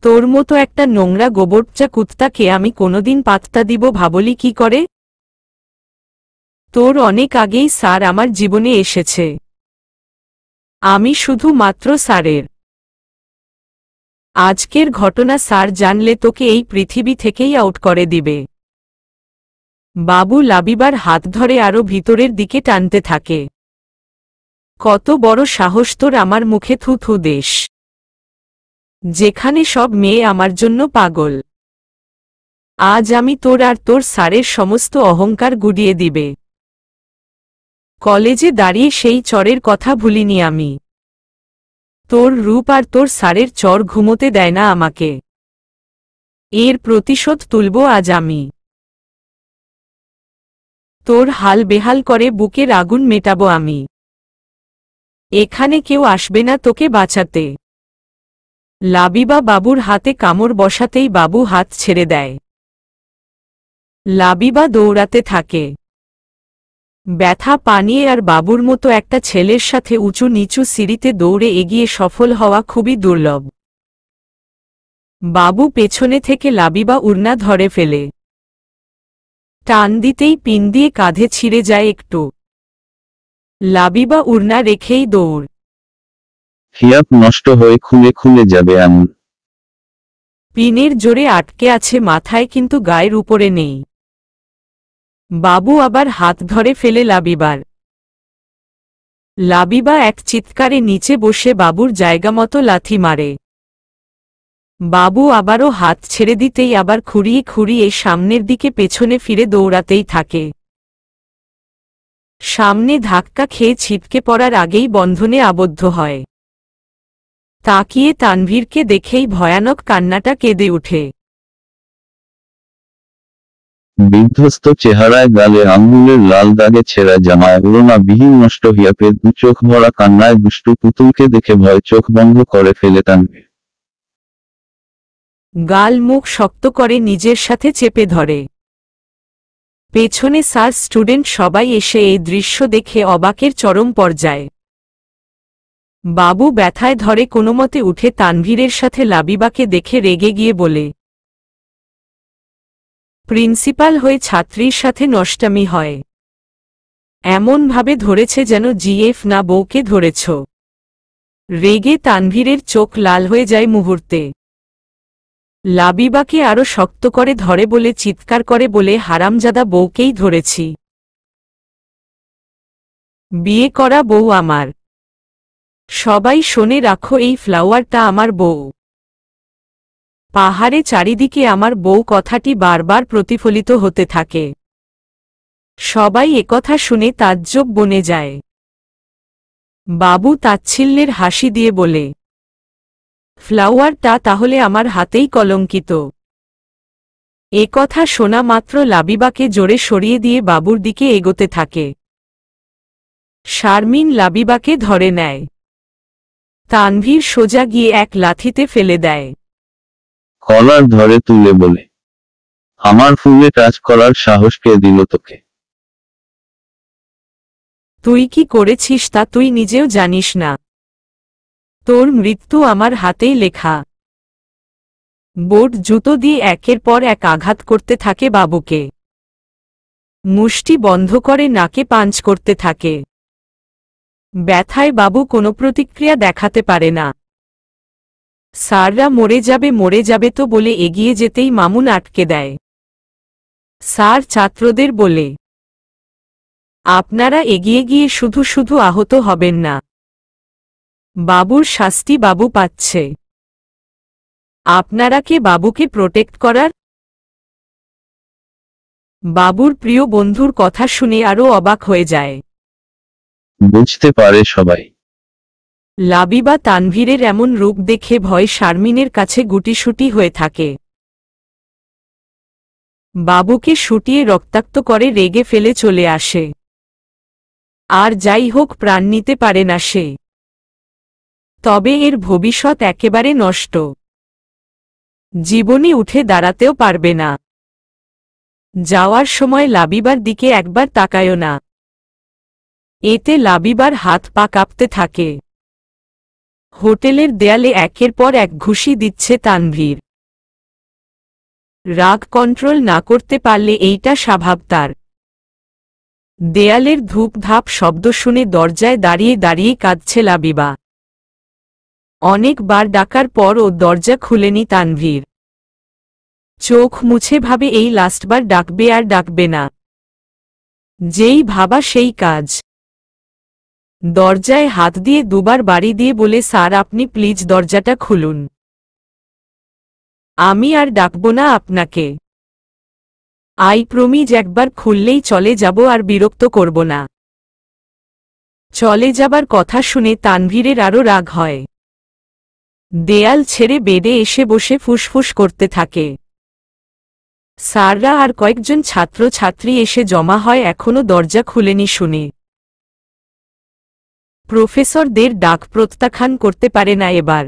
তোর মতো একটা নোংরা গোবরচা কুত্তাকে আমি কোনোদিন পাত্তা দিব ভাবলি কি করে? তোর অনেক আগেই স্যার আমার জীবনে এসেছে। আমি শুধু মাত্র স্যারের। আজকের ঘটনা স্যার জানলে তোকে এই পৃথিবী থেকেই আউট করে দিবে। বাবু লাবিবার হাত ধরে আরো ভিতরের দিকে টানতে থাকে। কত বড় সাহস তোর আমার মুখে থু থু দেশ, যেখানে সব মেয়ে আমার জন্য পাগল। আজ আমি তোর আর তোর স্যারের সমস্ত অহংকার গুড়িয়ে দিবে। কলেজে দাঁড়িয়ে সেই চরের কথা ভুলিনি আমি। তোর রূপ আর তোর স্যারের চর ঘুমোতে দেয় না আমাকে। এর প্রতিশোধ তুলব আজ আমি। তোর হাল বেহাল করে বুকের আগুন মেটাবো আমি। এখানে কেউ আসবে না তোকে বাঁচাতে। লাবিবা বাবুর হাতে কামড় বসাতেই বাবু হাত ছেড়ে দেয়। লাবিবা দৌড়াতে থাকে। ব্যথা পানিয়ে আর বাবুর মতো একটা ছেলের সাথে উঁচু নিচু সিঁড়িতে দৌড়ে এগিয়ে সফল হওয়া খুবই দুর্লভ। বাবু পেছনে থেকে লাবিবা উড়না ধরে ফেলে। টান দিতেই পিন দিয়ে কাঁধে ছিঁড়ে যায় একটু। লাবিবা উড়না রেখেই দৌড়। হিয়াব নষ্ট হয়ে খুলে খুলে যাবে এমন। পিনের জোরে আটকে আছে মাথায়, কিন্তু গায়ের উপরে নেই। বাবু আবার হাত ধরে ফেলে লাবিবার। লাবিবা এক চিৎকারে নিচে বসে বাবুর জায়গামতো লাথি মারে। বাবু আবারও হাত ছেড়ে দিতেই আবার খুঁড়িয়ে খুঁড়িয়ে সামনের দিকে পেছনে ফিরে দৌড়াতেই থাকে। সামনে ধাক্কা খেয়ে ছিটকে পড়ার আগেই বন্ধনে আবদ্ধ হয়। তাকিয়ে তানভীরকে দেখেই ভয়ানক কান্নাটা কেঁদে ওঠে। বিধ্বস্ত চেহারায়, গালে আঙ্গুলের লাল দাগে ছেঁড়া জামায় ওড়না বিহীন নষ্ট হিয়াপের দু চোখ ভরা কান্নায় দুষ্টু পুতুলকে দেখে ভয় চোখ বন্ধ করে ফেলে তানভীর। গাল মুখ শক্ত করে নিজের সাথে চেপে ধরে। পেছনে স্যার স্টুডেন্ট সবাই এসে এই দৃশ্য দেখে অবাকের চরম পর্যায়ে। বাবু ব্যথায় ধরে কোনোমতে উঠে তানভীরের সাথে লাবিবাকে দেখে রেগে গিয়ে বলে, প্রিন্সিপাল হয়ে ছাত্রীর সাথে নষ্টামি হয়? এমনভাবে ধরেছে যেন জিএফ না বউকে ধরেছ। রেগে তানভীরের চোখ লাল হয়ে যায় মুহূর্তে। লাবিবাকে আরো শক্ত করে ধরে বলে চিৎকার করে বলে, হারামজাদা বউকেই ধরেছি। বিয়ে করা বউ আমার। সবাই শোনে রাখো, এই ফ্লাওয়ারটা আমার বউ। পাহাড়ে চারিদিকে আমার বউ কথাটি বারবার প্রতিফলিত হতে থাকে। সবাই একথা শুনে তাজ্জব বনে যায়। বাবু তাচ্ছিল্যের হাসি দিয়ে বলে, ফ্লাওয়ারটা তাহলে আমার হাতেই কলঙ্কিত। একথা শোনা মাত্র লাবিবাকে জোরে সরিয়ে দিয়ে বাবুর দিকে এগোতে থাকে। শারমিন লাবিবাকে ধরে নেয়। তানভীর সোজা গিয়ে এক লাথিতে ফেলে দেয়। কলার ধরে তুলে বলে, আমার ফুলে টাচ করার সাহস কে দিল তোকে? তুই কি করেছিস তা তুই নিজেও জানিস না। তোর মৃত্যু আমার হাতেই লেখা। বোট জুতো দিয়ে একের পর এক আঘাত করতে থাকে বাবুকে। মুষ্টি বন্ধ করে নাকে পাঞ্চ করতে থাকে। ব্যথায় বাবু কোনো প্রতিক্রিয়া দেখাতে পারে না। স্যাররা মরে যাবে তো বলে এগিয়ে যেতেই মামুন আটকে দেয়। স্যার ছাত্রদের বলে, আপনারা এগিয়ে গিয়ে শুধু শুধু আহত হবেন না। বাবুর শাস্তি বাবু পাচ্ছে। আপনারা কে বাবুকে প্রোটেক্ট করার? বাবুর প্রিয় বন্ধুর কথা শুনে আরও অবাক হয়ে যায়। বুঝতে পারে সবাই। লাবিবা তানভীরের এমন রূপ দেখে ভয় শারমিনের কাছে গুটিসুটি হয়ে থাকে। বাবুকে শুটিয়ে রক্তাক্ত করে রেগে ফেলে চলে আসে। আর যাই হোক, প্রাণ নিতে পারে না সে। তবে এর ভবিষ্যৎ একেবারে নষ্ট। জীবনে উঠে দাঁড়াতেও পারবে না। যাওয়ার সময় লাবিবার দিকে একবার তাকায়ও না। এতে লাবিবার হাত পা কাঁপতে থাকে। হোটেলের দেয়ালে একের পর এক ঘুষি দিচ্ছে তানভীর। রাগ কন্ট্রোল না করতে পারলে এইটা স্বভাব তার। দেয়ালের ধূপধাপ শব্দ শুনে দরজায় দাঁড়িয়ে দাঁড়িয়ে কাঁদছে লাবিবা। অনেকবার ডাকার পর ও দরজা খুলেনি তানভীর। চোখ মুছে ভাবে এই লাস্টবার ডাকবে আর ডাকবে না। যেই ভাবা সেই কাজ। দরজায় হাত দিয়ে দুবার বাড়ি দিয়ে বলে, স্যার আপনি প্লিজ দরজাটা খুলুন। আমি আর ডাকব না আপনাকে। আই প্রমিজ, একবার খুললেই চলে যাব আর বিরক্ত করব না। চলে যাবার কথা শুনে তানভীরের আরও রাগ হয়। দেয়াল ছেড়ে বেডে এসে বসে ফুসফুস করতে থাকে। স্যাররা আর কয়েকজন ছাত্র ছাত্রী এসে জমা হয় এখনো দরজা খুলেনি শুনে। প্রফেসরদের ডাক প্রত্যাখ্যান করতে পারে না এবার।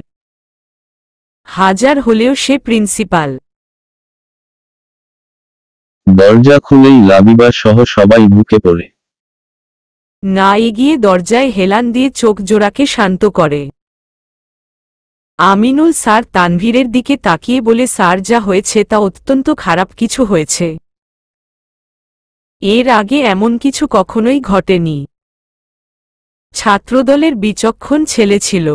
হাজার হলেও সে প্রিন্সিপাল। দরজা খুলেই লাবিবা সহ সবাই ঢুকে পড়ে। না এগিয়ে দরজায় হেলান দিয়ে চোখ জোড়াকে শান্ত করে। আমিনুল স্যার তানভীরের দিকে তাকিয়ে বলে, স্যার যা হয়েছে তা অত্যন্ত খারাপ কিছু হয়েছে। এর আগে এমন কিছু কখনোই ঘটেনি। ছাত্রদলের বিচক্ষণ ছেলে ছিল।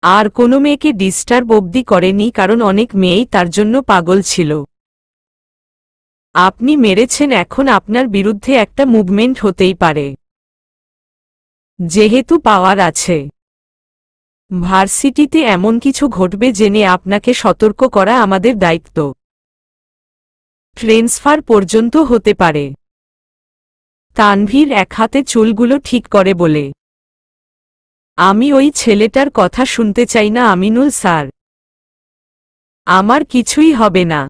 আর কোনো মেয়েকে ডিস্টার্ব অবধি করেনি, কারণ অনেক মেয়েই তার জন্য পাগল ছিল। আপনি মেরেছেন, এখন আপনার বিরুদ্ধে একটা মুভমেন্ট হতেই পারে। যেহেতু পাওয়ার আছে, ভার্সিটিতে এমন কিছু ঘটবে জেনে আপনাকে সতর্ক করা আমাদের দায়িত্ব। ট্রেন্সফার পর্যন্ত হতে পারে। তানভীর এক হাতে চুলগুলো ঠিক করে বলে, আমি ওই ছেলেটার কথা শুনতে চাই না আমিনুল স্যার। আমার কিছুই হবে না।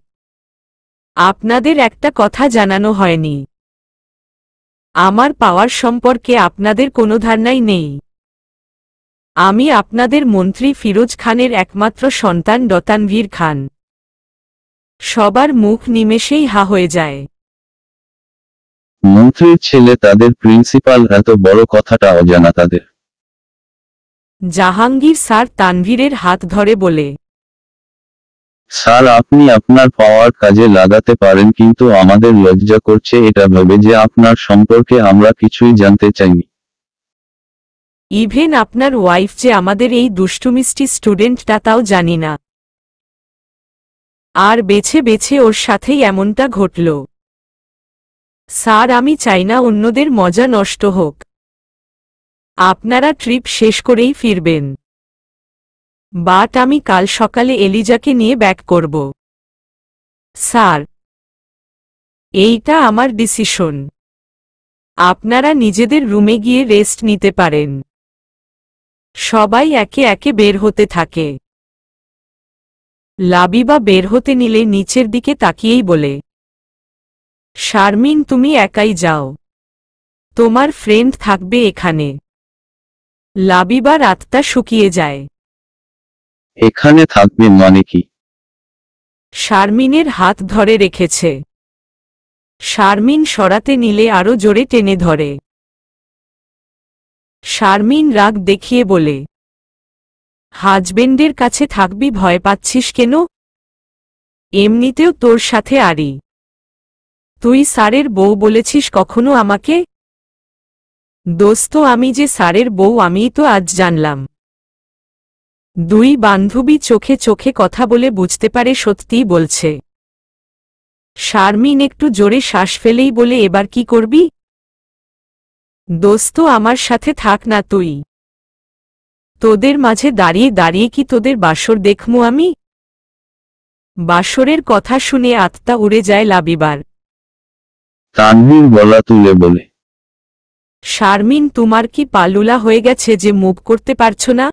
আপনাদের একটা কথা জানানো হয়নি। আমার পাওয়ার সম্পর্কে আপনাদের কোনো ধারণাই নেই। আমি আপনাদের মন্ত্রী ফিরোজ খানের একমাত্র সন্তান তানভীর খান। সবার মুখ নিমেষেই হা হয়ে যায়। মন্ত্রীর ছেলে তাদের প্রিন্সিপাল, এত বড় কথাটা অজানা তাদের। জাহাঙ্গীর স্যার তানভীরের হাত ধরে বলে, স্যার, আপনি আপনার পাওয়ার কাজে লাগাতে পারেন, কিন্তু আমাদের লজ্জা করছে এটা ভেবে যে আপনার সম্পর্কে আমরা কিছুই জানতে চাইনি। ইভেন আপনার ওয়াইফ যে আমাদের এই দুষ্টুমিষ্টি স্টুডেন্টটা তাও জানি না। আর বেছে বেছে ওর সাথেই এমনটা ঘটল। স্যার, আমি চাই না অন্যদের মজা নষ্ট হোক। আপনারা ট্রিপ শেষ করেই ফিরবেন। বাট আমি কাল সকালে এলিজাকে নিয়ে ব্যাক করব। স্যার, এইটা আমার ডিসিশন। আপনারা নিজেদের রুমে গিয়ে রেস্ট নিতে পারেন। সবাই একে একে বের হতে থাকে। লাবিবা বের হতে নিলে নিচের দিকে তাকিয়েই বলে, শারমিন, তুমি একাই যাও, তোমার ফ্রেন্ড থাকবে এখানে। লাবিবার আত্মা শুকিয়ে যায়। এখানে থাকবে মানে কি? শারমিনের হাত ধরে রেখেছে। শারমিন সরাতে নিলে আরো জোরে টেনে ধরে। শারমিন রাগ দেখিয়ে বলে, হাজবেন্ডের কাছে থাকবি, ভয় পাচ্ছিস কেন? এমনিতেও তোর সাথে আরি। তুই স্যারের বউ বলেছিস কখনো আমাকে? দোস্ত, আমি যে স্যারের বউ আমিই তো আজ জানলাম। দুই বান্ধবী চোখে চোখে কথা বলে বুঝতে পারে সত্যিই বলছে। শারমিন একটু জোরে শ্বাস ফেলেই বলে, এবার কি করবি? দোস্ত, আমার সাথে থাক না তুই। তোদের মাঝে দাঁড়িয়ে দাঁড়িয়ে কি তোদের বাসর দেখমু আমি? বাসরের কথা শুনে আত্মা উড়ে যায় লাবিবার। তানভীর গলা তুলে বলে, শারমিন, তোমার কি পালুলা হয়ে গেছে যে মুভ করতে পারছো না?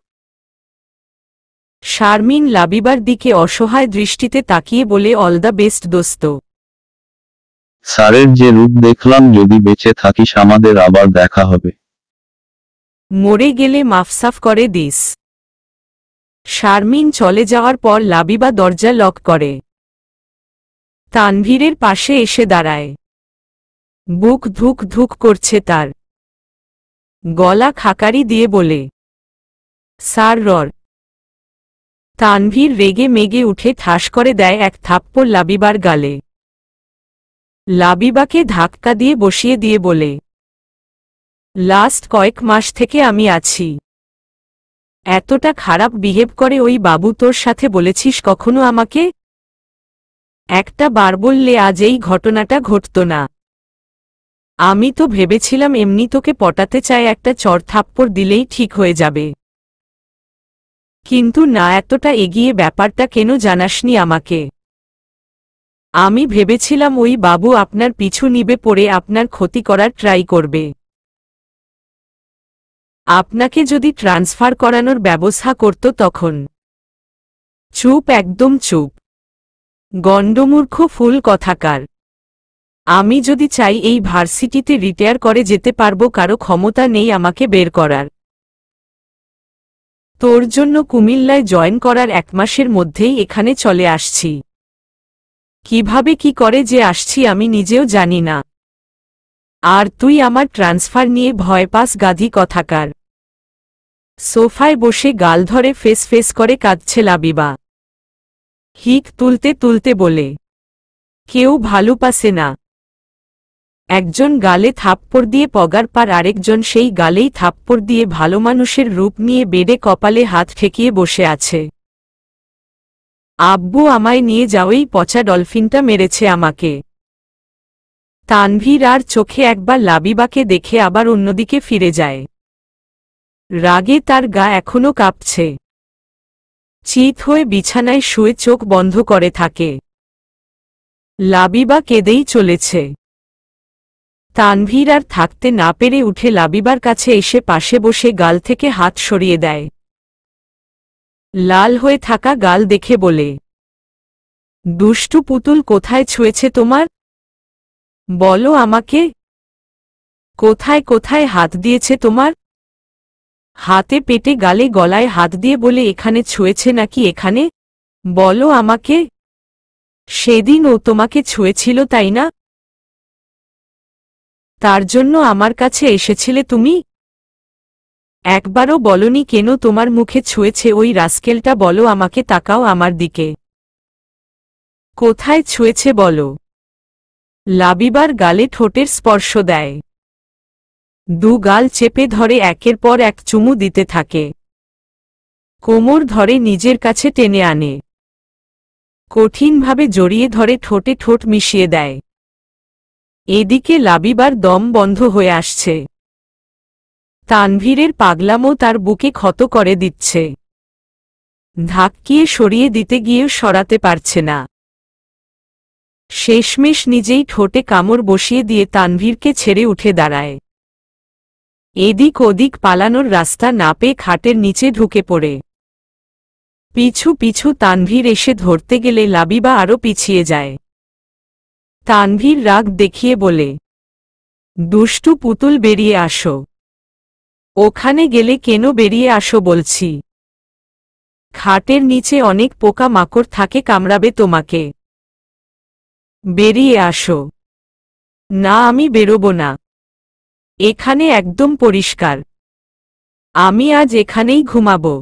শারমিন লাবিবার দিকে অসহায় দৃষ্টিতে তাকিয়ে বলে, অল দ্য বেস্ট দোস্ত। স্যারের যে রূপ দেখলাম, যদি বেঁচে থাকিস আমাদের আবার দেখা হবে। মরে গেলে মাফসাফ করে দিস। শারমিন চলে যাওয়ার পর লাবিবা দরজা লক করে। তানভীরের পাশে এসে দাঁড়ায়। বুক ধুক ধুক করছে তার। গলা খাকারি দিয়ে বলে, স্যার রর। তানভীর রেগে মেগে উঠে ঠাস করে দেয় এক থাপ্পড় লাবিবার গালে। লাবিবাকে ধাক্কা দিয়ে বসিয়ে দিয়ে বলে, লাস্ট কয়েক মাস থেকে আমি আছি। এতটা খারাপ বিহেভ করে ওই বাবু তোর সাথে বলেছিস কখনো আমাকে? একটা বার বললে আজ এই ঘটনাটা ঘটত না। আমি তো ভেবেছিলাম এমনি তোকে পটাতে চায়, একটা চড় থাপ্পড় দিলেই ঠিক হয়ে যাবে। কিন্তু না, এতটা এগিয়ে ব্যাপারটা কেন জানাসনি আমাকে? আমি ভেবেছিলাম ওই বাবু আপনার পিছু নিবে পড়ে আপনার ক্ষতি করার ট্রাই করবে। আপনাকে যদি ট্রান্সফার করানোর ব্যবস্থা করত তখন। চুপ, একদম চুপ। গণ্ডমূর্খ ফুল কথাকার। আমি যদি চাই এই ভার্সিটিতে রিটায়ার করে যেতে পারবো, কারো ক্ষমতা নেই আমাকে বের করার। তোর জন্য কুমিল্লায় জয়েন করার 1 মাসের মধ্যেই এখানে চলে আসছি। কিভাবে কি করে যে আসছি আমি নিজেও জানি না। আর তুই আমার ট্রান্সফার নিয়ে ভয় পাস, গাধি কথাকার। সোফায় বসে গাল ধরে ফেস ফেস করে কাঁদছে লাবিবা। হিক তুলতে তুলতে বলে, কেউ ভালো পাসে না। একজন গালে থাপ্পড় দিয়ে পগার পার আরেকজন সেই গালেই থাপ্পড় দিয়ে ভালো মানুষের রূপ নিয়ে বেডে কপালে হাত ঠেকিয়ে বসে আছে। আব্বু, আমায় নিয়ে যাওই, পচা ডলফিনটা মেরেছে আমাকে। তানভীর আর চোখে একবার লাবিবাকে দেখে আবার অন্যদিকে ফিরে যায়। রাগে তার গা এখনো কাঁপছে। চিত হয়ে বিছানায় শুয়ে চোখ বন্ধ করে থাকে। লাবিবা কেঁদেই চলেছে। তানভীর আর থাকতে না পেরে উঠে লাবিবার কাছে এসে পাশে বসে গাল থেকে হাত সরিয়ে দেয়। লাল হয়ে থাকা গাল দেখে বলে, দুষ্টু পুতুল, কোথায় ছুঁয়েছে তোমার? বলো আমাকে। কোথায় কোথায় হাত দিয়েছে তোমার? হাতে পেটে গালে গলায় হাত দিয়ে বলে এখানে ছুঁয়েছে নাকি এখানে বলো আমাকে সেদিন ও তোমাকে ছুঁয়েছিল তাই না তার জন্য আমার কাছে এসেছিলে তুমি একবারও বলনি কেন তোমার মুখে ছুঁয়েছে ওই রাস্কেলটা বলো আমাকে তাকাও আমার দিকে কোথায় ছুঁয়েছে বলো লাবিবার গালে ঠোঁটের স্পর্শ দেয় দু গাল চেপে ধরে একের পর এক চুমু দিতে থাকে কোমর ধরে নিজের কাছে টেনে আনে কঠিনভাবে জড়িয়ে ধরে ঠোঁটে ঠোঁট মিশিয়ে দেয় এদিকে লাবিবার দম বন্ধ হয়ে আসছে তানভীরের পাগলামো তার বুকে ক্ষত করে দিচ্ছে ধাক্কিয়ে সরিয়ে দিতে গিয়েও সরাতে পারছে না শেষমেশ নিজেই ঠোঁটে কামড় বসিয়ে দিয়ে তানভীরকে ছেড়ে উঠে দাঁড়ায় এদিক ওদিক পালানোর রাস্তা না পেয়ে খাটের নিচে ঢুকে পড়ে পিছু পিছু তানভীর এসে ধরতে গেলে লাবিবা আরও পিছিয়ে যায় তানভীর রাগ দেখিয়ে বলে দুষ্টু পুতুল বেরিয়ে আসো ওখানে গেলে কেন বেরিয়ে আসো বলছি খাটের নিচে অনেক পোকা মাকড় থাকে কামড়াবে তোমাকে বেরিয়ে আসো না আমি বেরোব না এখানে একদম পরিষ্কার আমি আজ এখানেই ঘুমাবো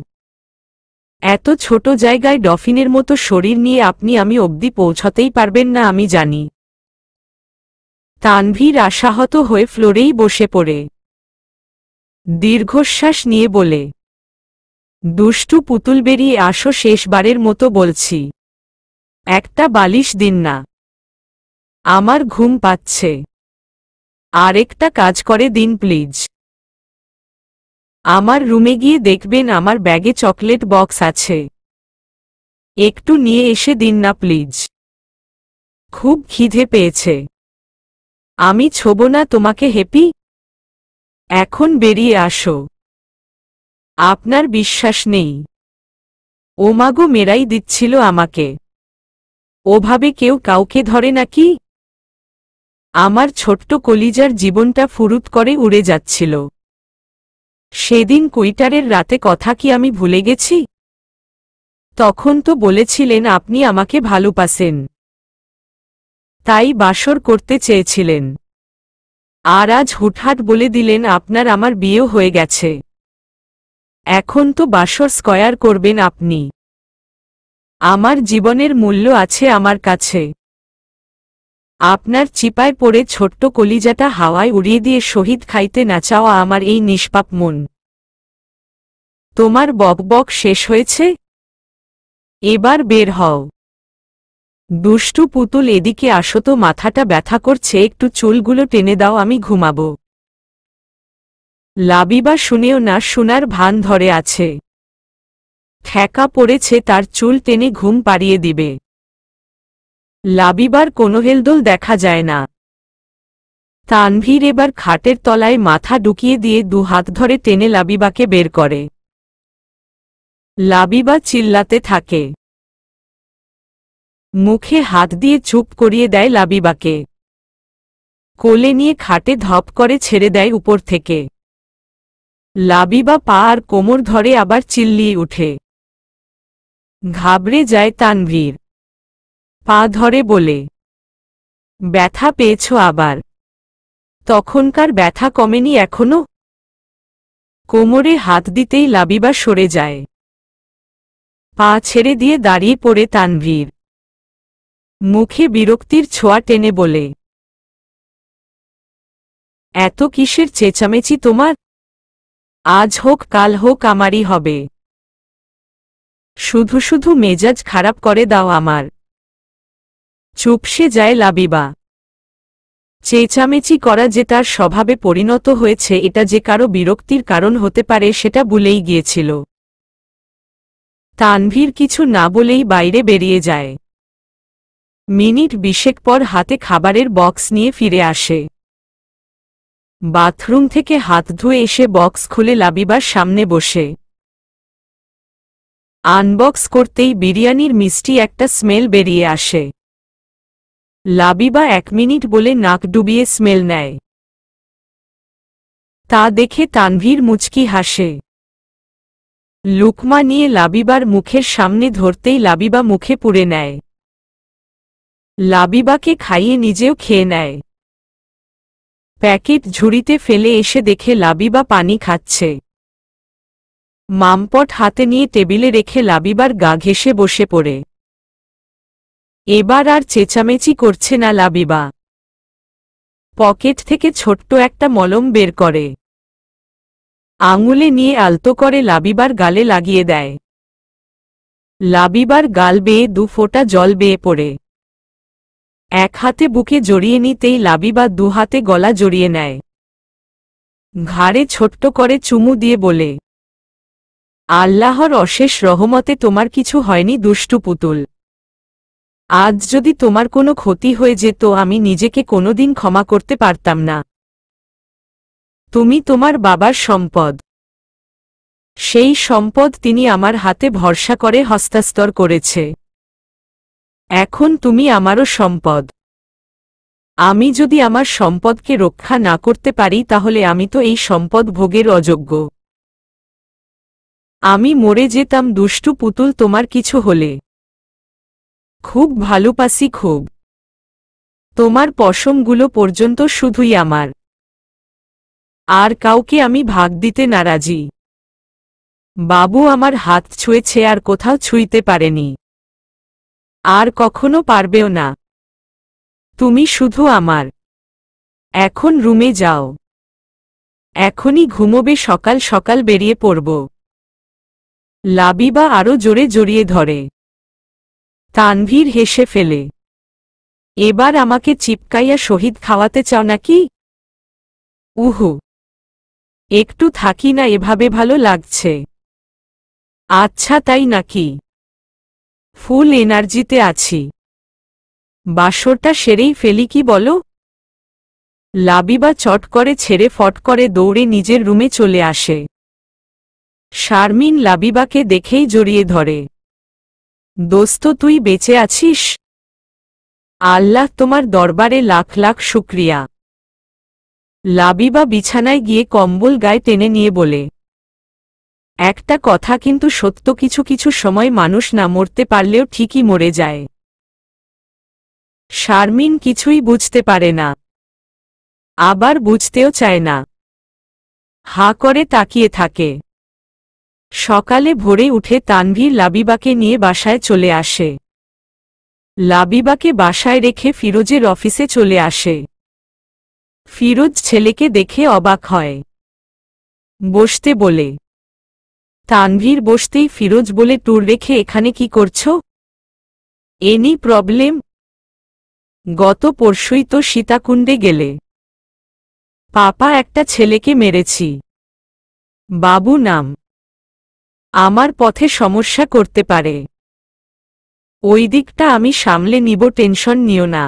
এত ছোট জায়গায় ডফিনের মতো শরীর নিয়ে আপনি আমি অবধি পৌঁছতেই পারবেন না আমি জানি তানভীর আশাহত হয়ে ফ্লোরেই বসে পড়ে দীর্ঘশ্বাস নিয়ে বলে দুষ্টু পুতুল বেরিয়ে আসো শেষবারের মতো বলছি একটা বালিশ দিন না আমার ঘুম পাচ্ছে আরেকটা কাজ করে দিন প্লিজ আমার রুমে গিয়ে দেখবেন আমার ব্যাগে চকলেট বক্স আছে একটু নিয়ে এসে দিন না প্লিজ খুব খিদে পেয়েছে আমি ছোব না তোমাকে হেপি এখন বেরিয়ে আসো আপনার বিশ্বাস নেই ওমাগো মেরাই দিচ্ছিল আমাকে ওভাবে কেউ কাউকে ধরে নাকি আমার ছোট্ট কলিজার জীবনটা ফুরুত করে উড়ে যাচ্ছিল সেদিন কুইটারের রাতে কথা কি আমি ভুলে গেছি তখন তো বলেছিলেন আপনি আমাকে ভালোবাসেন তাই বাসর করতে চেয়েছিলেন আর আজ হুটহাট বলে দিলেন আপনার আমার বিয়েও হয়ে গেছে এখন তো বাসর স্কয়ার করবেন আপনি আমার জীবনের মূল্য আছে আমার কাছে আপনার চিপায় পড়ে ছোট্ট কলিজাটা হাওয়ায় উড়িয়ে দিয়ে শহীদ খাইতে না চাওয়া আমার এই নিষ্পাপ মন তোমার বকবক শেষ হয়েছে এবার বের হও দুষ্টু পুতুল এদিকে আসো তো মাথাটা ব্যথা করছে একটু চুলগুলো টেনে দাও আমি ঘুমাবো লাবিবা শুনেও না শোনার ভান ধরে আছে ঠেকা পড়েছে তার চুল টেনে ঘুম পাড়িয়ে দিবে লাবিবার কোনো হেলদোল দেখা যায় না তানভীর এবার খাটের তলায় মাথা ঢুকিয়ে দিয়ে দু হাত ধরে টেনে লাবিবাকে বের করে লাবিবা চিল্লাতে থাকে মুখে হাত দিয়ে চুপ করিয়ে দেয় লাবিবাকে কোলে নিয়ে খাটে ধপ করে ছেড়ে দেয় উপর থেকে লাবিবা পা আর কোমর ধরে আবার চিল্লিয়ে উঠে ঘাবড়ে যায় তানভীর পা ধরে বলে ব্যথা পেয়েছ আবার তখনকার ব্যথা কমেনি এখনো কোমরে হাত দিতেই লাবিবা সরে যায় পা ছেড়ে দিয়ে দাঁড়িয়ে পড়ে তানভীর মুখে বিরক্তির ছোঁয়া টেনে বলে এত কিসের চেঁচামেচি তোমার আজ হোক কাল হোক আমারই হবে শুধু শুধু মেজাজ খারাপ করে দাও আমার চুপসে যায় লাবিবা চেঁচামেচি করা যে তার স্বভাবে পরিণত হয়েছে এটা যে কারো বিরক্তির কারণ হতে পারে সেটা ভুলেই গিয়েছিল তানভীর কিছু না বলেই বাইরে বেরিয়ে যায় মিনিট 20 পর হাতে খাবারের বক্স নিয়ে ফিরে আসে বাথরুম থেকে হাত ধুয়ে এসে বক্স খুলে লাবিবার সামনে বসে আনবক্স করতেই বিরিয়ানির মিষ্টি একটা স্মেল বেরিয়ে আসে লাবিবা 1 মিনিট বলে নাক ডুবিয়ে স্মেল নেয় তা দেখে তানভীর মুচকি হাসে লুকমা নিয়ে লাবিবার মুখের সামনে ধরতেই লাবিবা মুখে পুরে নেয়। লাবিবাকে খাইয়ে নিজেও খেয়ে নেয়। প্যাকেট ঝুড়িতে ফেলে এসে দেখে লাবিবা পানি খাচ্ছে। মামপট হাতে নিয়ে টেবিলে রেখে লাবিবার গা ঘেঁষে বসে পড়ে। এবার আর চেঁচামেচি করছে না লাবিবা। পকেট থেকে ছোট্ট একটা মলম বের করে আঙুলে নিয়ে আলতো করে লাবিবার গালে লাগিয়ে দেয়। লাবিবার গাল বেয়ে 2 ফোঁটা জল বেয়ে পড়ে। এক হাতে বুকে জড়িয়ে নিতেই লাবিবা 2 হাতে গলা জড়িয়ে নেয়। ঘাড়ে ছোট্ট করে চুমু দিয়ে বলে, আল্লাহর অশেষ রহমতে তোমার কিছু হয়নি দুষ্টু পুতুল। আজ যদি তোমার কোনো ক্ষতি হয়ে যেত আমি নিজেকে কোনোদিন ক্ষমা করতে পারতাম না। তুমি তোমার বাবার সম্পদ। সেই সম্পদ তিনি আমার হাতে ভরসা করে হস্তান্তর করেছে। এখন তুমি আমারও সম্পদ। আমি যদি আমার সম্পদকে রক্ষা না করতে পারি তাহলে আমি তো এই সম্পদ ভোগের অযোগ্য। আমি মরে যেতাম দুষ্টু পুতুল তোমার কিছু হলে। খুব ভালোবাসি খুব। তোমার পশমগুলো পর্যন্ত শুধুই আমার। আর কাউকে আমি ভাগ দিতে নারাজি। বাবু আমার হাত ছুঁয়েছে আর কোথাও ছুঁইতে পারেনি। আর কখনো পারবেও না। তুমি শুধু আমার। এখন রুমে যাও। এখনই ঘুমোবে, সকাল সকাল বেরিয়ে পড়ব। লাবিবা আরো জোরে জড়িয়ে ধরে। তানভীর হেসে ফেলে। এবার আমাকে চিপকাইয়া শহীদ খাওয়াতে চাও নাকি? উহু, একটু থাকি না, এভাবে ভালো লাগছে। আচ্ছা তাই নাকি? ফুল এনার্জিতে আছি। বাসরটা সেরেই ফেলি কি বলো? লাবিবা চট করে ছেড়ে ফট করে দৌড়ে নিজের রুমে চলে আসে। শারমিন লাবিবাকে দেখেই জড়িয়ে ধরে। দোস্ত তুই বেঁচে আছিস? আল্লাহ তোমার দরবারে লাখ লাখ শুকরিয়া। লাবিবা বিছানায় গিয়ে কম্বল গায়ে টেনে নিয়ে বলে, একটা কথা কিন্তু সত্য, কিছু কিছু সময় মানুষ না মরতে পারলেও ঠিকই মরে যায়। শারমিন কিছুই বুঝতে পারে না, আবার বুঝতেও চায় না। হা করে তাকিয়ে থাকে। সকালে ভোরে উঠে তানভীর লাবিবাকে নিয়ে বাসায় চলে আসে। লাবিবাকে বাসায় রেখে ফিরোজের অফিসে চলে আসে। ফিরোজ ছেলেকে দেখে অবাক হয়। বসতে বলে। তানভীর বসতেই ফিরোজ বলে, ট্যুর রেখে এখানে কি করছো? Any problem? গত পরশুই তো সীতাকুণ্ডে গেলে। পাপা একটা ছেলেকে মেরেছি। বাবু নাম। আমার পথে সমস্যা করতে পারে। ওই দিকটা আমি সামলে নিব, টেনশন নিও না।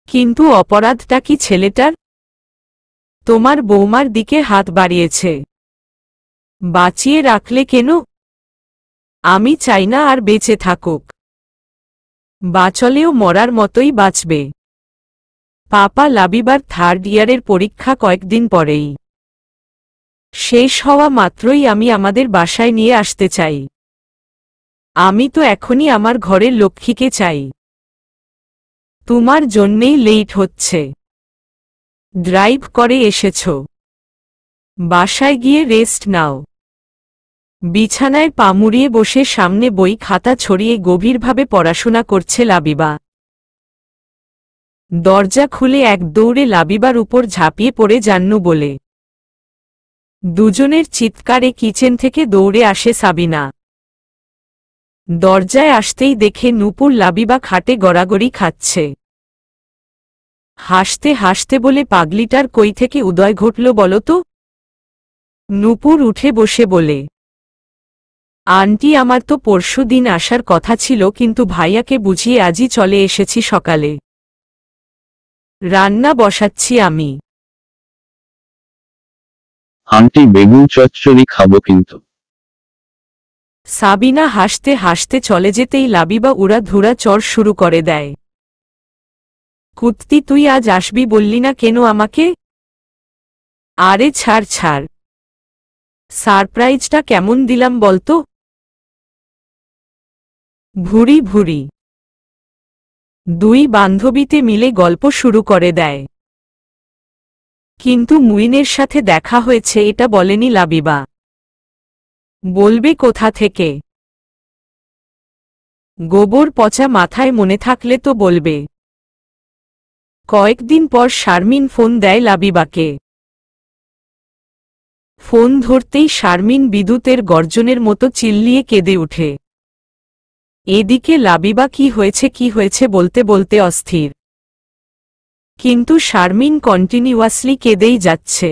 কিন্তু অপরাধটা কি ছেলেটার? তোমার বৌমার দিকে হাত বাড়িয়েছে। বাঁচিয়ে রাখলে কেন? আমি চাই না আর বেঁচে থাকুক। বাঁচলেও মরার মতোই বাঁচবে। পাপা লাবিবার 3rd ইয়ারের পরীক্ষা কয়েকদিন পরেই। শেষ হওয়া মাত্রই আমি আমাদের বাসায় নিয়ে আসতে চাই। আমি তো এখনই আমার ঘরের লক্ষ্মীকে চাই। তোমার জন্যেই লেট হচ্ছে। ড্রাইভ করে এসেছ। বাসায় গিয়ে রেস্ট নাও। বিছানায় পা মুড়িয়ে বসে সামনে বই খাতা ছড়িয়ে গভীরভাবে পড়াশোনা করছে লাবিবা। দরজা খুলে এক দৌড়ে লাবিবার উপর ঝাঁপিয়ে পড়ে জান্নু বলে। দুজনের চিৎকারে কিচেন থেকে দৌড়ে আসে সাবিনা। দরজায় আসতেই দেখে নূপুর লাবিবা খাটে গড়াগড়ি খাচ্ছে। হাসতে হাসতে বলে, পাগলিটার কই থেকে উদয় ঘটল বলো তো? নূপুর উঠে বসে বলে, আন্টি আমার তো পরশু দিন আসার কথা ছিল, কিন্তু ভাইয়াকে বুঝিয়ে আজই চলে এসেছি সকালে। রান্না বসাচ্ছি আমি। আন্টি বেগুন চচ্চড়ি খাবো কিন্তু। সাবিনা হাসতে হাসতে চলে যেতেই লাবিবা উড়াধুরা চড় শুরু করে দেয়। কুত্তি তুই আজ আসবি বললি না কেন আমাকে? আরে ছাড় ছাড়। সারপ্রাইজটা কেমন দিলাম বলতো? ভুরি ভুরি। দুই বান্ধবীতে মিলে গল্প শুরু করে দেয়। কিন্তু মুইনের সাথে দেখা হয়েছে এটা বলেনি লাবিবা। বলবে কোথা থেকে? গোবর পচা মাথায় মনে থাকলে তো বলবে। কয়েকদিন পর শারমিন ফোন দেয় লাবিবাকে। ফোন ধরতেই শারমিন বিদ্যুতের গর্জনের মতো চিল্লিয়ে কেঁদে ওঠে। এদিকে লাবিবা কি হয়েছে বলতে বলতে অস্থির। কিন্তু শারমিন কন্টিনিউয়াসলি কেঁদেই যাচ্ছে।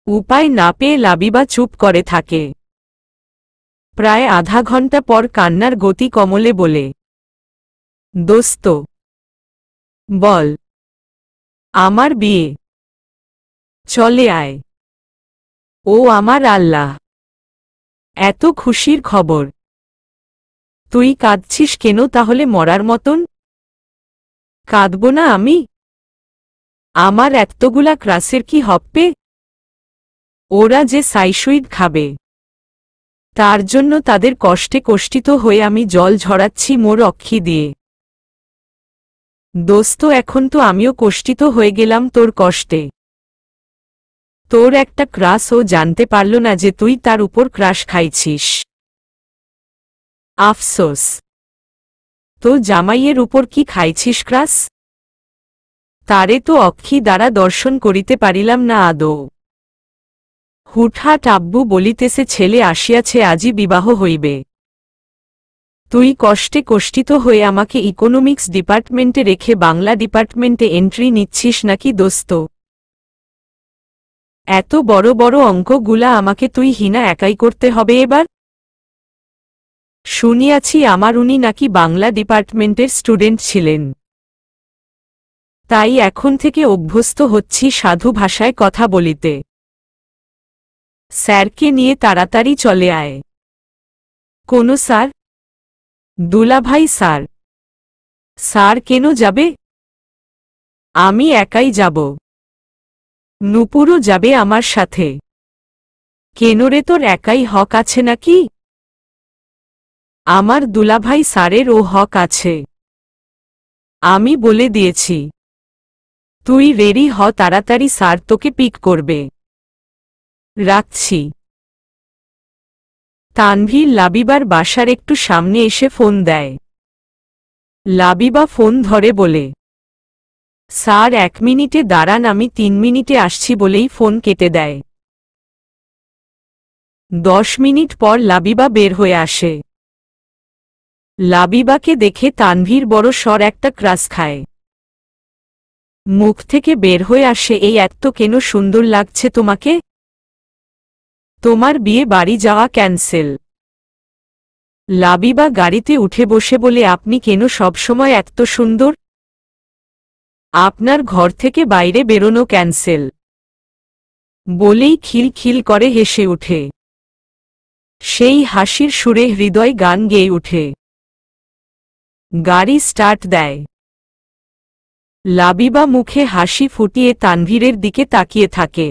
উপায় না পেয়ে লাবিবা চুপ করে থাকে। প্রায় আধা ঘন্টা পর কান্নার গতি কমলে বলে, দোস্ত বল, আমার বিয়ে, চলে আয়। ও আমার আল্লাহ, এত খুশির খবর। তুই কাঁদছিস কেন তাহলে মরার মতন? কাঁদব না আমি? আমার এতগুলা ক্রাসের কি হপ্পে? ওরা যে সাইসুইড খাবে, তার জন্য তাদের কষ্টে কষ্টিত হয়ে আমি জল ঝরাচ্ছি মোর অক্ষি দিয়ে। দোস্ত এখন তো আমিও কষ্টিত হয়ে গেলাম তোর কষ্টে। তোর একটা ক্রাস ও জানতে পারল না যে তুই তার উপর ক্রাশ খাইছিস। আফসোস, তো জামাইয়ের উপর কি খাইছিস ক্রাস? তারে তো অক্ষি দ্বারা দর্শন করিতে পারিলাম না আদৌ। হুটহাট আব্বু বলিতেছে ছেলে আসিয়াছে আজই বিবাহ হইবে। তুই কষ্টে কষ্টিত হয়ে আমাকে ইকোনমিক্স ডিপার্টমেন্টে রেখে বাংলা ডিপার্টমেন্টে এন্ট্রি নিচ্ছিস নাকি দোস্ত? এত বড় বড় অঙ্কগুলা আমাকে তুই হিনা একাই করতে হবে এবার? শুনিয়াছি আমার উনি নাকি বাংলা ডিপার্টমেন্টের স্টুডেন্ট ছিলেন। তাই এখন থেকে অভ্যস্ত হচ্ছি সাধু ভাষায় কথা বলিতে। স্যারকে নিয়ে তাড়াতাড়ি চলে আয়। কোন স্যার? দুলাভাই স্যার। স্যার কেন যাবে? আমি একাই যাব। নূপুরও যাবে আমার সাথে। কেন রে, তোর একাই হক আছে নাকি? আমার দুলাভাই স্যারের ও হক আছে। আমি বলে দিয়েছি। তুই রেডি হ, তাড়াতাড়ি স্যার তোকে পিক করবে। রাখছি। তানভীর লাবিবার বাসার একটু সামনে এসে ফোন দেয়। লাবিবা ফোন ধরে বলে, স্যার 1 মিনিটে দাঁড়ান, আমি 3 মিনিটে আসছি বলেই ফোন কেটে দেয়। 10 মিনিট পর লাবিবা বের হয়ে আসে। লাবিবাকে দেখে তানভীর বড় স্বর একটা ক্রাস খায়। মুখ থেকে বের হয়ে আসে, এই এত কেন সুন্দর লাগছে তোমাকে? তোমার বিয়ে বাড়ি যাওয়া ক্যান্সেল। লাবিবা গাড়িতে উঠে বসে বলে, আপনি কেন সবসময় এত সুন্দর? আপনার ঘর থেকে বাইরে বেরোনো ক্যান্সেল। বলেই খিলখিল করে হেসে ওঠে। সেই হাসির সুরে হৃদয় গান গেয়ে ওঠে। গাড়ি স্টার্ট দেয়। লাবিবা মুখে হাসি ফুটিয়ে তানভীরের দিকে তাকিয়ে থাকে।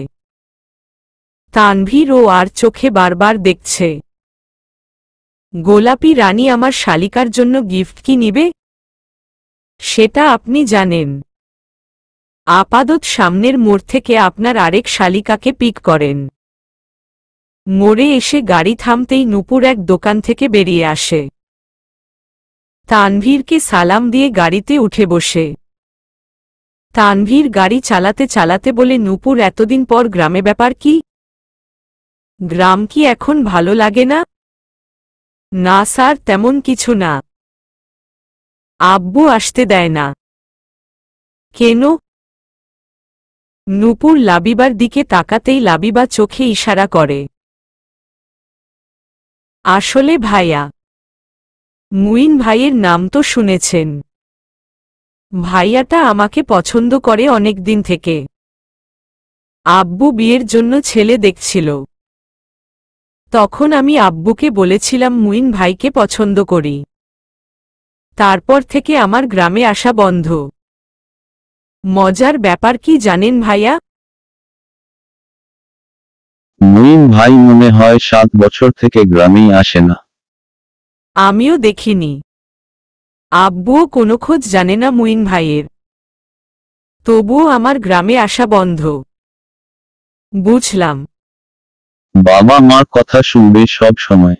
তানভীর ও আর চোখে বারবার দেখছে। গোলাপি রানী আমার শালিকার জন্য গিফট কি নিবে? সেটা আপনি জানেন। আপাতত সামনের মোড় থেকে আপনার আরেক শালিকাকে পিক করেন। মোড়ে এসে গাড়ি থামতেই নূপুর এক দোকান থেকে বেরিয়ে আসে। তানভীরকে সালাম দিয়ে গাড়িতে উঠে বসে। তানভীর গাড়ি চালাতে চালাতে বলে, নূপুর এতদিন পর গ্রামে ব্যাপার কি? গ্রাম কি এখন ভালো লাগে না? না স্যার, তেমন কিছু না। আব্বু আসতে দেয় না। কেন? নূপুর লাবিবার দিকে তাকাতেই লাবিবা চোখে ইশারা করে। আসলে ভাইয়া, মুইন ভাইয়ের নাম তো শুনেছেন। ভাইয়াটা আমাকে পছন্দ করে অনেক দিন থেকে। আব্বু বিয়ের জন্য ছেলে দেখছিল। তখন আমি আব্বুকে বলেছিলাম মুইন ভাইকে পছন্দ করি। তারপর থেকে আমার গ্রামে আসা বন্ধ। মজার ব্যাপার কি জানেন ভাইয়া? মুইন ভাই মনে হয় 7 বছর থেকে গ্রামেই আসে না। আমিও দেখিনি। আব্বুও কোনো খোঁজ জানে না মুইন ভাইয়ের। তবুও আমার গ্রামে আসা বন্ধ। বুঝলাম। বাবা মার কথা শুনবে সব সময়।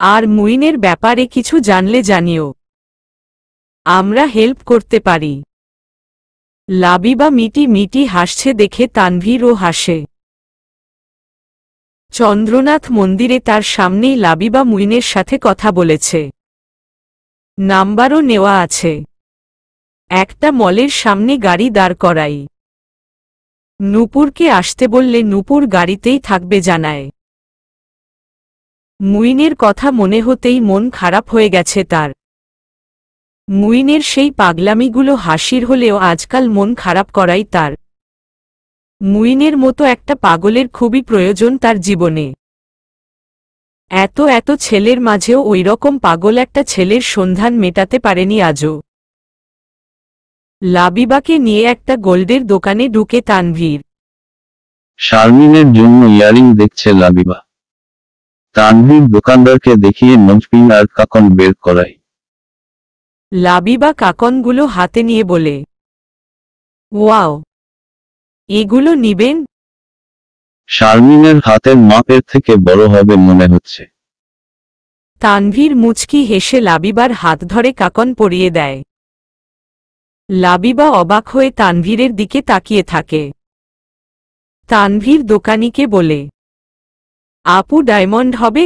আর মুইনের ব্যাপারে কিছু জানলে জানিও। আমরা হেল্প করতে পারি। লাবিবা মিটি মিটি হাসছে দেখে তানভীরও হাসে। চন্দ্রনাথ মন্দিরে তার সামনেই লাবিবা মুইনের সাথে কথা বলেছে। নাম্বারও নেওয়া আছে। একটা মলের সামনে গাড়ি দাঁড় করাই। নূপুরকে আসতে বললে নূপুর গাড়িতেই থাকবে জানায়। মুইনের কথা মনে হতেই মন খারাপ হয়ে গেছে তার। মুইনের সেই পাগলামিগুলো হাসির হলেও আজকাল মন খারাপ করাই তার। মুইনের মতো একটা পাগলের খুবই প্রয়োজন তার জীবনে। এত এত ছেলের মাঝেও ওইরকম পাগল একটা ছেলের সন্ধান মেটাতে পারেনি আজও। লাবিবাকে নিয়ে একটা গোল্ডের দোকানে ঢুকে তানভীর। শারমিনের জন্য ইয়ারিং দেখছে লাবিবা। তানভীর দোকানদারকে দেখিয়ে নজপিন আর কাকন বের করায়। লাবিবা কাকনগুলো হাতে নিয়ে বলে, ওয়াও, এগুলো নিবেন? শারমিনের হাতের মাপের থেকে বড় হবে মনে হচ্ছে। তানভীর মুচকি হেসে লাবিবার হাত ধরে কাকন পরিয়ে দেয়। লাবিবা অবাক হয়ে তানভীরের দিকে তাকিয়ে থাকে। তানভীর দোকানিকে বলে, আপু ডায়মন্ড হবে?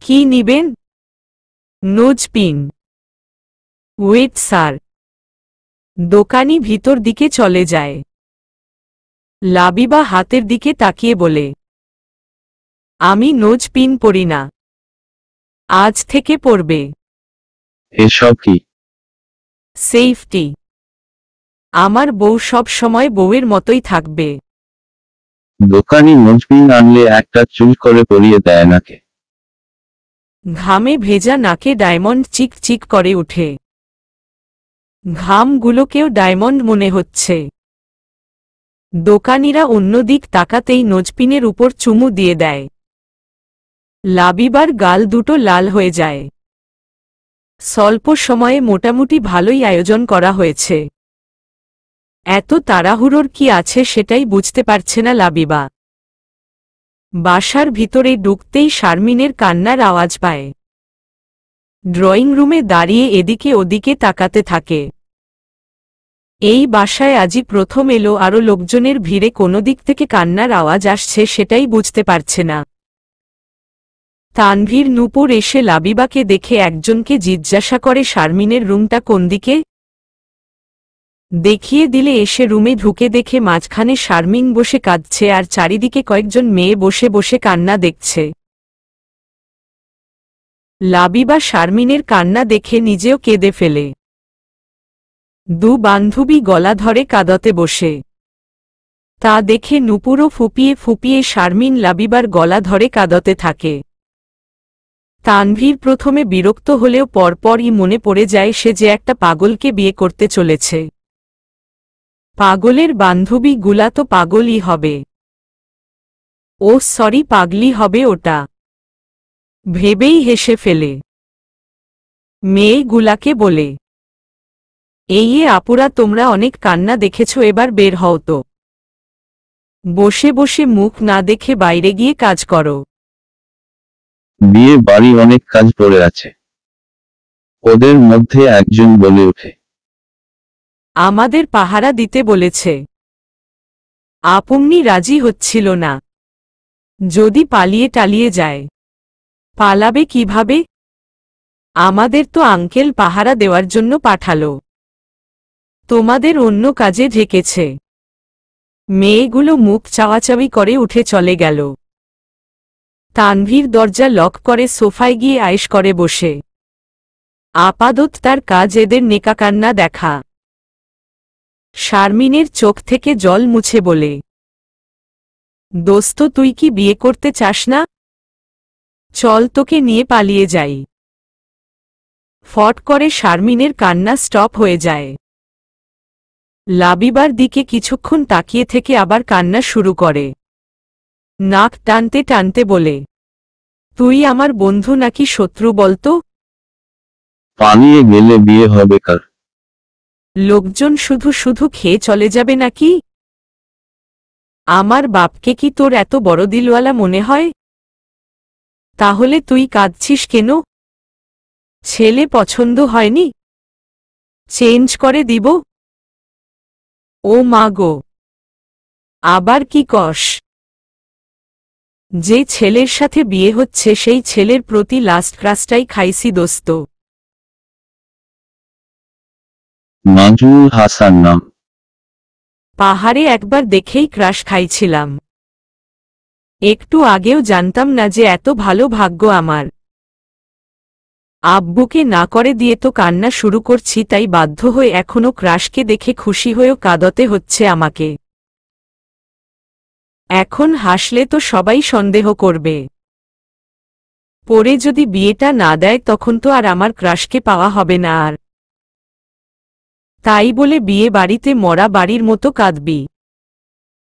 কি নিবেন? Nose pin. Wait sir. দোকানি ভিতর দিকে চলে যায়। লাবিবা হাতের দিকে তাকিয়ে বলে, আমি নোজ পিন পরি না। আজ থেকে পরবে। এসব কি? সেফটি। আমার বউ সব সময় বউয়ের মতোই থাকবে। দোকানি নজপিন আনলে একটা চুল করে পরিয়ে দেয় নাকে। ঘামে ভেজা নাকে ডায়মন্ড চিক চিক করে উঠে। ঘামগুলোকেও ডায়মন্ড মনে হচ্ছে। দোকানিরা অন্যদিক তাকাতেই নোজপিনের উপর চুমু দিয়ে দেয়। লাবিবার গাল দুটো লাল হয়ে যায়। স্বল্প সময়ে মোটামুটি ভালোই আয়োজন করা হয়েছে। এত তাড়াহুড়োর কি আছে সেটাই বুঝতে পারছে না লাবিবা। বাসার ভিতরে ঢুকতেই শারমিনের কান্নার আওয়াজ পায়। ড্রয়িং রুমে দাঁড়িয়ে এদিকে ওদিকে তাকাতে থাকে। এই বাসায় আজই প্রথম এলো, আরও লোকজনের ভিড়ে কোনো দিক থেকে কান্নার আওয়াজ আসছে সেটাই বুঝতে পারছে না। তানভীর নূপুর এসে লাবিবাকে দেখে একজনকে জিজ্ঞাসা করে শারমিনের রুমটা কোন দিকে। দেখিয়ে দিলে এসে রুমে ঢুকে দেখে মাঝখানে শারমিন বসে কাঁদছে আর চারিদিকে কয়েকজন মেয়ে বসে বসে কান্না দেখছে। লাবিবা শারমিনের কান্না দেখে নিজেও কেঁদে ফেলে। দু বান্ধবী গলা ধরে কাঁদতে বসে। তা দেখে নূপুরও ফুপিয়ে ফুপিয়ে শারমিন লাবিবার গলা ধরে কাঁদতে থাকে। তানভীর প্রথমে বিরক্ত হলেও পরপরই মনে পড়ে যায় সে যে একটা পাগলকে বিয়ে করতে চলেছে। পাগলের বান্ধবী গুলা তো পাগলই হবে। ও সরি, পাগলি হবে ওটা ভেবেই হেসে ফেলে। মেয়েগুলাকে বলে, এই আপুরা তোমরা অনেক কান্না দেখেছ, এবার বের হও তো। বসে বসে মুখ না দেখে বাইরে গিয়ে কাজ করো। বিয়ে বাড়ি অনেক কাজ পড়ে আছে। ওদের মধ্যে একজন বলে ওঠে। আমাদের পাহারা দিতে বলেছে। আপনি রাজি হচ্ছিল না। যদি পালিয়ে টালিয়ে যায়। পালাবে কিভাবে? আমাদের তো আঙ্কেল পাহারা দেওয়ার জন্য পাঠালো। তোমাদের অন্য কাজে ঢেকেছে। মেয়েগুলো মুখ চাওয়াচাওয়ি করে উঠে চলে গেল। তানভীর দরজা লক করে সোফায় গিয়ে আয়েশ করে বসে। আপাতত তার কাজ এদের নেকাকান্না দেখা। শারমিনের চোখ থেকে জল মুছে বলে, দোস্ত তুই কি বিয়ে করতে চাস না? চল তোকে নিয়ে পালিয়ে যাই। ফট করে শারমিনের কান্না স্টপ হয়ে যায়। লাবিবার দিকে কিছুক্ষণ তাকিয়ে থেকে আবার কান্না শুরু করে। নাক টানতে টানতে বলে, তুই আমার বন্ধু নাকি শত্রু বলতো? পালিয়ে গেলে বিয়ে হবে কার? লোকজন শুধু শুধু খেয়ে চলে যাবে নাকি? আমার বাপকে কি তোর এত বড় দিলওয়ালা মনে হয়? তাহলে তুই কাঁদছিস কেন? ছেলে পছন্দ হয়নি? চেঞ্জ করে দিব? ও মা গো, আবার কি কস? যে ছেলের সাথে বিয়ে হচ্ছে সেই ছেলের প্রতি লাস্ট ক্রাশটাই খাইছি দোস্ত। নাজমুল হাসান নাম। পাহাড়ে একবার দেখেই ক্রাশ খাইছিলাম। একটু আগেও জানতাম না যে এত ভালো ভাগ্য আমার। আব্বুকে না করে দিয়ে তো কান্না শুরু করছি, তাই বাধ্য হয়ে এখনো ক্রাশকে দেখে খুশি হয়েও কাঁদতে হচ্ছে আমাকে। এখন হাসলে তো সবাই সন্দেহ করবে। পরে যদি বিয়েটা না দেয় তখন তো আর আমার ক্রাশকে পাওয়া হবে না আর। তাই বলে বিয়ে বাড়িতে মরা বাড়ির মতো কাঁদবি?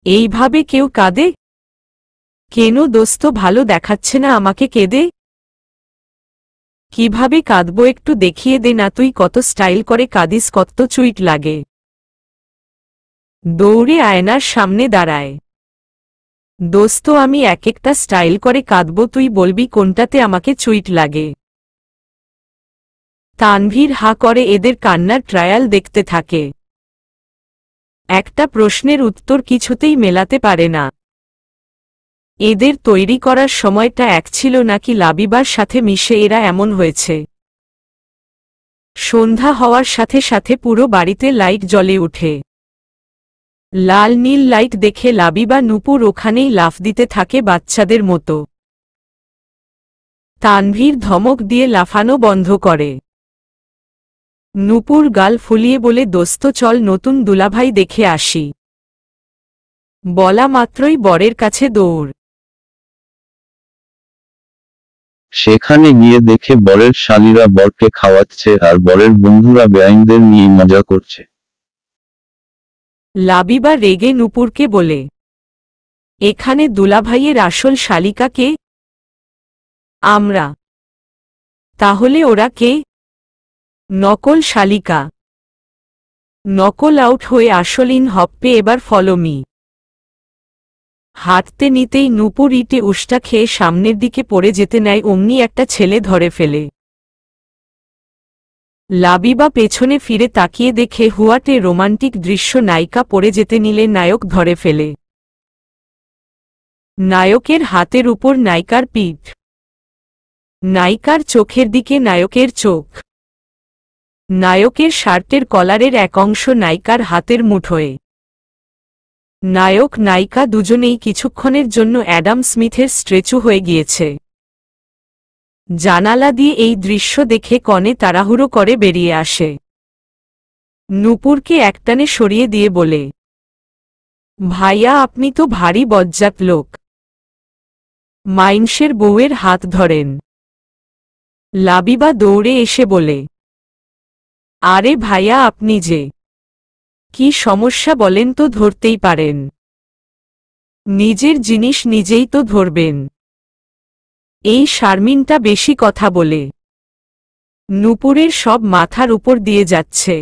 এইভাবে কেউ কাঁদে? কেন দোস্ত, ভালো দেখাচ্ছে না আমাকে কেঁদে? কিভাবে কাঁদবো একটু দেখিয়ে দে না, তুই কত স্টাইল করে কাঁদিস, কত চুইট লাগে। দৌড়ে আয়নার সামনে দাঁড়ায়। দোস্ত আমি এক একটা স্টাইল করে কাঁদবো, তুই বলবি কোনটাতে আমাকে চুইট লাগে। তানভীর হা করে এদের কান্নার ট্রায়াল দেখতে থাকে। একটা প্রশ্নের উত্তর কিছুতেই মেলাতে পারে না। এদের তৈরি করার সময়টা এক ছিল নাকি লাবিবার সাথে মিশে এরা এমন হয়েছে? সন্ধ্যা হওয়ার সাথে সাথে পুরো বাড়িতে লাইট জ্বলে ওঠে। লাল নীল লাইট দেখে লাবিবা নূপুর ওখানেই লাফ দিতে থাকে বাচ্চাদের মতো। তানভীর ধমক দিয়ে লাফানো বন্ধ করে। নূপুর গাল ফুলিয়ে বলে, দোস্ত চল নতুন দুলাভাই দেখে আসি। বলা মাত্রই বরের কাছে দৌড়। সেখানে গিয়ে দেখে বরের শালীরা বরকে খাওয়াচ্ছে আর বরের বন্ধুরা বেআইনদের নিয়ে মজা করছে। লাবিবা রেগে নূপুরকে বলে, এখানে দুলাভাইয়ের আসল শালিকা কে? আমরা। তাহলে ওরা কে? নকল শালিকা। নকল আউট হয়ে আসল ইন হপ্পে, এবার ফলো মি। হাঁটতে নিতেই নূপুর ইটে উষ্টা খেয়ে সামনের দিকে পড়ে যেতে নেয়, অমনি একটা ছেলে ধরে ফেলে। লাবিবা পেছনে ফিরে তাকিয়ে দেখে হুয়াটে রোমান্টিক দৃশ্য, নায়িকা পড়ে যেতে নিলে নায়ক ধরে ফেলে। নায়কের হাতের উপর নায়িকার পিঠ। নায়িকার চোখের দিকে নায়কের চোখ। নায়কের শার্টের কলারের এক অংশ নায়িকার হাতের মুঠোয়। নায়ক নায়িকা দুজনেই কিছুক্ষণের জন্য অ্যাডাম স্মিথের স্ট্রেচু হয়ে গিয়েছে। জানালা দিয়ে এই দৃশ্য দেখে কনে তাড়াহুড়ো করে বেরিয়ে আসে। নূপুরকে একটানে সরিয়ে দিয়ে বলে, ভাইয়া আপনি তো ভারী বজ্জাত লোক। মাইনষের বউয়ের হাত ধরেন। লাবিবা দৌড়ে এসে বলে, আরে ভাইয়া আপনি যে, কি সমস্যা বলেন তো, ধরতেই পারেন। নিজের জিনিস নিজেই তো ধরবেন। এই শারমিনটা বেশি কথা বলে। নূপুরের সব মাথার উপর দিয়ে যাচ্ছে।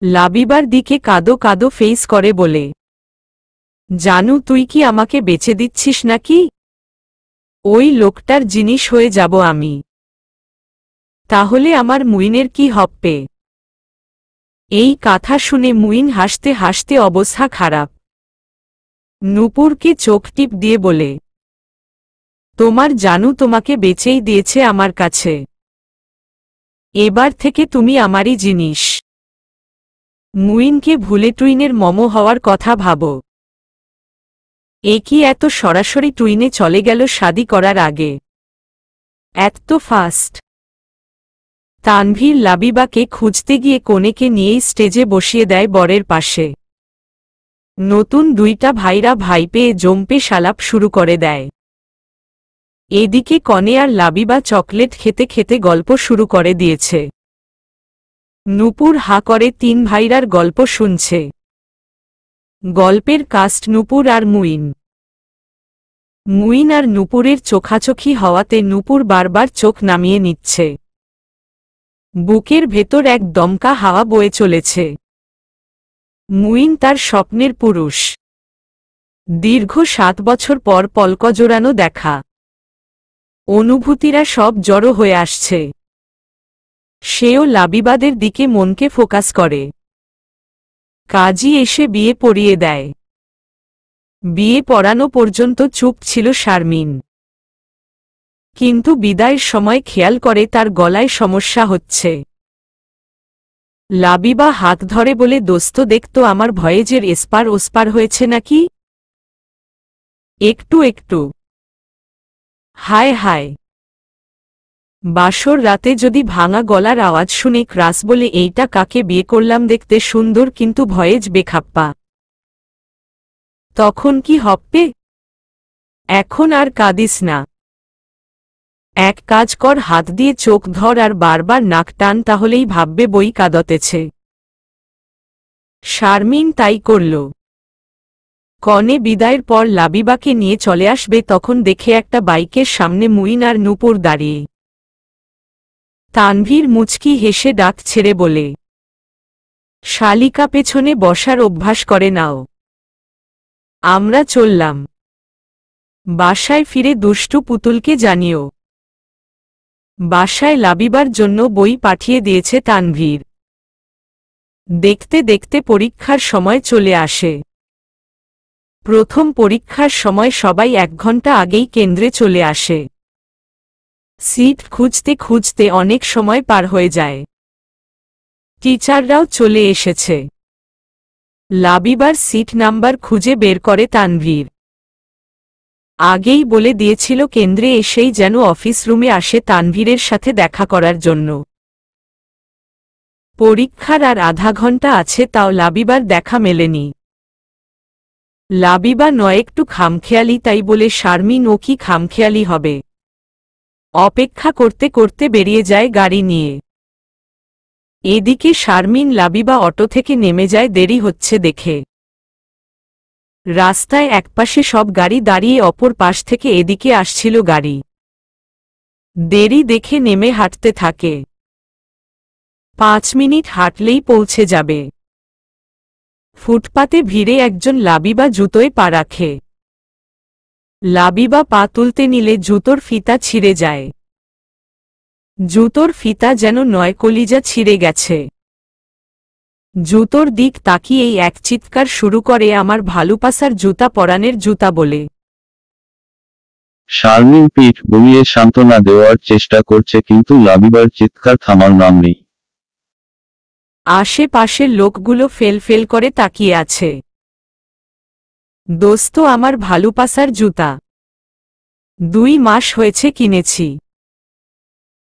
লাবিবার দিকে কাদো কাদো ফেস করে বলে, জানু তুই কি আমাকে বেচে দিচ্ছিস নাকি? ওই লোকটার জিনিস হয়ে যাব আমি। তাহলে আমার মুইনের কি হপ্পে? এই কথা শুনে মুইন হাসতে হাসতে অবস্থা খারাপ। নূপুরকে চোখ টিপ দিয়ে বলে, তোমার জানু তোমাকে বেচেই দিয়েছে আমার কাছে। এবার থেকে তুমি আমারই জিনিস। মুইনকে ভুলে টুইনের মমো হওয়ার কথা ভাবো। এ কি এত সরাসরি টুইনে চলে গেল শাদি করার আগে? এত ফাস্ট। তানভীর লাবিবাকে খুঁজতে গিয়ে কনেকে নিয়েই স্টেজে বসিয়ে দেয় বরের পাশে। নতুন দুইটা ভাইরা ভাই পেয়ে জম্পে সালাপ শুরু করে দেয়। এদিকে কনে আর লাবিবা চকলেট খেতে খেতে গল্প শুরু করে দিয়েছে। নূপুর হা করে তিন ভাইরার গল্প শুনছে। গল্পের কাস্ট নূপুর আর মুইন। মুইন আর নূপুরের চোখাচোখি হওয়াতে নূপুর বারবার চোখ নামিয়ে নিচ্ছে। বুকের ভেতর এক দমকা হাওয়া বয়ে চলেছে। মুইন তার স্বপ্নের পুরুষ। দীর্ঘ 7 বছর পর পলক জোড়ানো দেখা। অনুভূতিরা সব জড়ো হয়ে আসছে। সেও লাবিবাদের দিকে মনকে ফোকাস করে। কাজী এসে বিয়ে পড়িয়ে দেয়। বিয়ে পড়ানো পর্যন্ত চুপ ছিল শারমিন। কিন্তু বিদায়ের সময় খেয়াল করে তার গলায় সমস্যা হচ্ছে। লাবিবা হাত ধরে বলে, দোস্ত দেখতো আমার ভয়েজের এসপার ওসপার হয়েছে নাকি? একটু একটু। হায় হায়। বাসর রাতে যদি ভাঙা গলার আওয়াজ শুনে ক্রাস বলে, এইটা কাকে বিয়ে করলাম, দেখতে সুন্দর কিন্তু ভয়েজ বেখাপ্পা, তখন কি হবে? এখন আর কাঁদিস না। এক কাজ কর, হাত দিয়ে চোখ ধর আর বারবার নাক টান, তাহলেই ভাববে বই কাঁদতেছে। শারমিন তাই করল। কনে বিদায়ের পর লাবিবাকে নিয়ে চলে আসবে, তখন দেখে একটা বাইকের সামনে মুইন আর নূপুর দাঁড়িয়ে। তানভীর মুচকি হেসে ডাক ছেড়ে বলে, শালিকা পেছনে বসার অভ্যাস করে নাও। আমরা চললাম। বাসায় ফিরে দুষ্টু পুতুলকে জানিও। বাসায় লাবিবার জন্য বই পাঠিয়ে দিয়েছে তানভীর। দেখতে দেখতে পরীক্ষার সময় চলে আসে। প্রথম পরীক্ষার সময় সবাই 1 ঘন্টা আগেই কেন্দ্রে চলে আসে। সিট খুঁজতে খুঁজতে অনেক সময় পার হয়ে যায়। টিচাররাও চলে এসেছে। লাবিবার সিট নাম্বার খুঁজে বের করে তানভীর। আগেই বলে দিয়েছিল কেন্দ্রে এসেই যেন অফিস রুমে আসে তানভীরের সাথে দেখা করার জন্য। পরীক্ষার আর আধা ঘন্টা আছে, তাও লাবিবার দেখা মেলেনি। লাবিবা নয় একটু খামখেয়ালি, তাই বলে শারমিন ও কি খামখেয়ালি হবে। অপেক্ষা করতে করতে বেরিয়ে যায় গাড়ি নিয়ে। এদিকে শারমিন লাবিবা অটো থেকে নেমে যায় দেরি হচ্ছে দেখে। রাস্তায় একপাশে সব গাড়ি দাঁড়িয়ে, অপর পাশ থেকে এদিকে আসছিল গাড়ি। দেরি দেখে নেমে হাঁটতে থাকে। 5 মিনিট হাঁটলেই পৌঁছে যাবে। ফুটপাতে ভিড়ে একজন লাবিবা জুতোয় পা রাখে। লাবিবা পা তুলতে নিলে জুতোর ফিতা ছিঁড়ে যায়। জুতোর ফিতা যেন 9 কলিজা ছিঁড়ে গেছে। জুতোর দিক তাকিয়েই এক চিৎকার শুরু করে, আমার ভালুপাসার জুতা পরানের জুতা বলে। শারমিন পিঠ বুলিয়ে সান্ত্বনা দেওয়ার চেষ্টা করছে, কিন্তু লাবিবার চিৎকার থামার নাম নেই। আশেপাশের লোকগুলো ফেল ফেল করে তাকিয়ে আছে। দোস্ত আমার ভালুপাসার জুতা 2 মাস হয়েছে কিনেছি।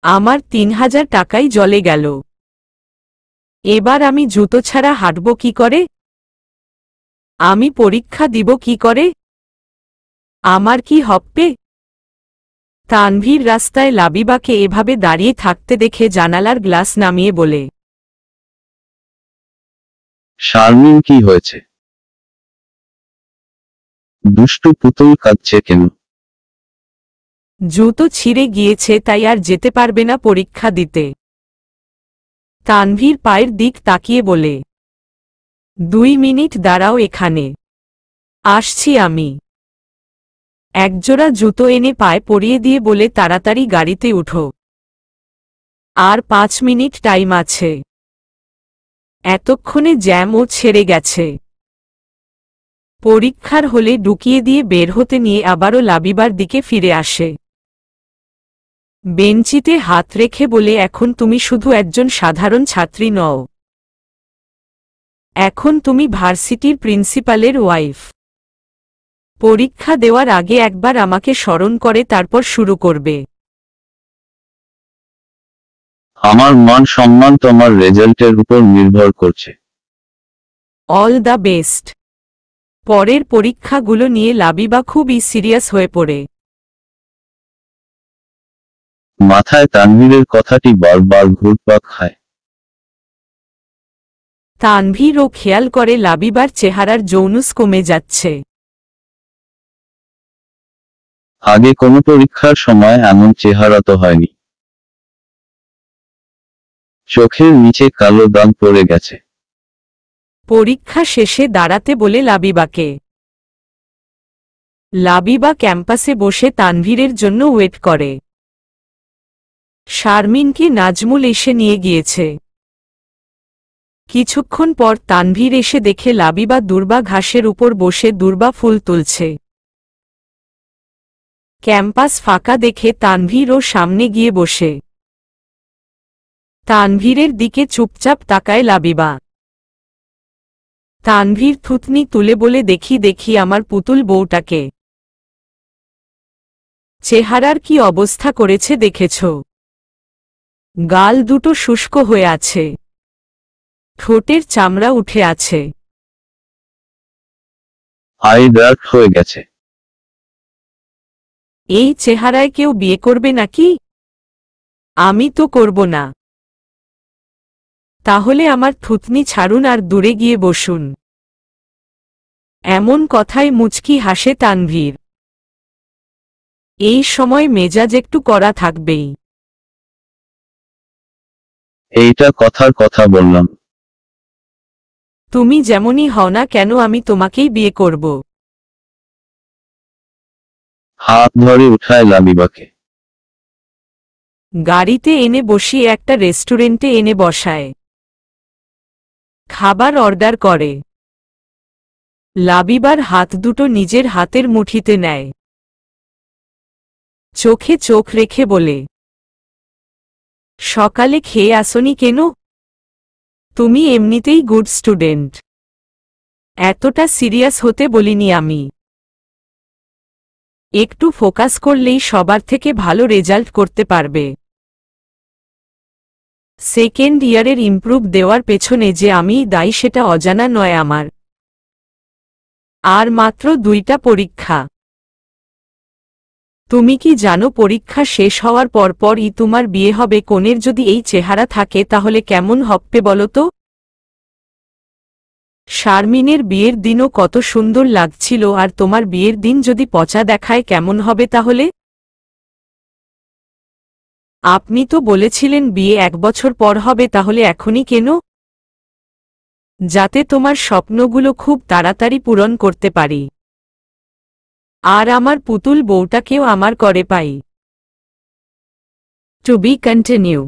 আমার 3000 টাকাই জলে গেল। এবার আমি জুতো ছাড়া হাঁটব কি করে? আমি পরীক্ষা দিব কি করে? আমার কি হবে? তানভীর রাস্তায় লাবিবাকে এভাবে দাঁড়িয়ে থাকতে দেখে জানালার গ্লাস নামিয়ে বলে, শারমিন কি হয়েছে? দুষ্টু পুতুল কাঁদছে কেন? জুতো ছিঁড়ে গিয়েছে, তাই আর যেতে পারবে না পরীক্ষা দিতে। তানভীর পায়ের দিক তাকিয়ে বলে, 2 মিনিট দাঁড়াও এখানে, আসছি আমি। একজোড়া জুতো এনে পায়ে পরিয়ে দিয়ে বলে, তাড়াতাড়ি গাড়িতে উঠো, আর 5 মিনিট টাইম আছে। এতক্ষণে জ্যামও ছেড়ে গেছে। পরীক্ষার হলে ঢুকিয়ে দিয়ে বের হতে নিয়ে আবারও লাবিবার দিকে ফিরে আসে। বেঞ্চিতে হাত রেখে বলে, এখন তুমি শুধু একজন সাধারণ ছাত্রী নও, এখন তুমি ভার্সিটির প্রিন্সিপালের ওয়াইফ। পরীক্ষা দেওয়ার আগে একবার আমাকে স্মরণ করে তারপর শুরু করবে। আমার মান সম্মান তোমার রেজাল্টের উপর নির্ভর করছে। All the best. পরের পরীক্ষাগুলো নিয়ে লাবিবা খুবই সিরিয়াস হয়ে পড়ে। মাথায় তানভীরের কথাটি বারবার ঘুরপাক খায়। তানভীরও খেয়াল করে লাবিবার চেহারার যৌনুস কমে যাচ্ছে। আগে কোনো পরীক্ষার সময় এমন চেহারা তো হয়নি। চোখের নিচে কালো দাগ পড়ে গেছে। পরীক্ষা শেষে দাঁড়াতে বলে লাবিবাকে। লাবিবা ক্যাম্পাসে বসে তানভীরের জন্য ওয়েট করে। শারমিনকে নাজমুল এসে নিয়ে গিয়েছে। কিছুক্ষণ পর তানভীর এসে দেখে লাবিবা দূর্বা ঘাসের উপর বসে দূর্বা ফুল তুলছে। ক্যাম্পাস ফাঁকা দেখে তানভীরও সামনে গিয়ে বসে। তানভীরের দিকে চুপচাপ তাকায় লাবিবা। তানভীর থুতনি তুলে বলে, দেখি দেখি আমার পুতুল বউটাকে। চেহারার কি অবস্থা করেছে দেখেছ? গাল দুটো শুষ্ক হয়ে আছে, ঠোঁটের চামড়া উঠে আছে, আই ডার্ক হয়ে গেছে। এই চেহারায় কেউ বিয়ে করবে নাকি? আমি তো করব না। তাহলে আমার থুতনি ছাড়ুন আর দূরে গিয়ে বসুন। এমন কথায় মুচকি হাসে তানভীর। এই সময় মেজাজ একটু কড়া থাকবেই। এইটা কথার কথা বললাম। তুমি যেমনই হও না কেন আমি তোমাকেই বিয়ে করব। হাত ধরে উঠায় লাবিবাকে। গাড়িতে এনে বসিয়ে একটা রেস্টুরেন্টে এনে বসায়। খাবার অর্ডার করে। লাবিবার হাত দুটো নিজের হাতের মুঠিতে নেয়। চোখে চোখ রেখে বলে, সকালে খেয়ে আসনি কেন? তুমি এমনিতেই গুড স্টুডেন্ট, এতটা সিরিয়াস হতে বলিনি আমি। একটু ফোকাস করলেই সবার থেকে ভালো রেজাল্ট করতে পারবে। সেকেন্ড ইয়ারের ইমপ্রুভ দেওয়ার পেছনে যে আমিই দায়ী সেটা অজানা নয় আমার। আর মাত্র 2টা পরীক্ষা। তুমি কি জানো পরীক্ষা শেষ হওয়ার পরপরই তোমার বিয়ে হবে? কনের যদি এই চেহারা থাকে তাহলে কেমন হবে বলো তো? শারমিনের বিয়ের দিনও কত সুন্দর লাগছিল, আর তোমার বিয়ের দিন যদি পচা দেখায় কেমন হবে তাহলে? আপনি তো বলেছিলেন বিয়ে 1 বছর পর হবে, তাহলে এখনই কেন? যাতে তোমার স্বপ্নগুলো খুব তাড়াতাড়ি পূরণ করতে পারি, আর আমার পুতুল বউটাকেও আমার করে পাই। Two B continue.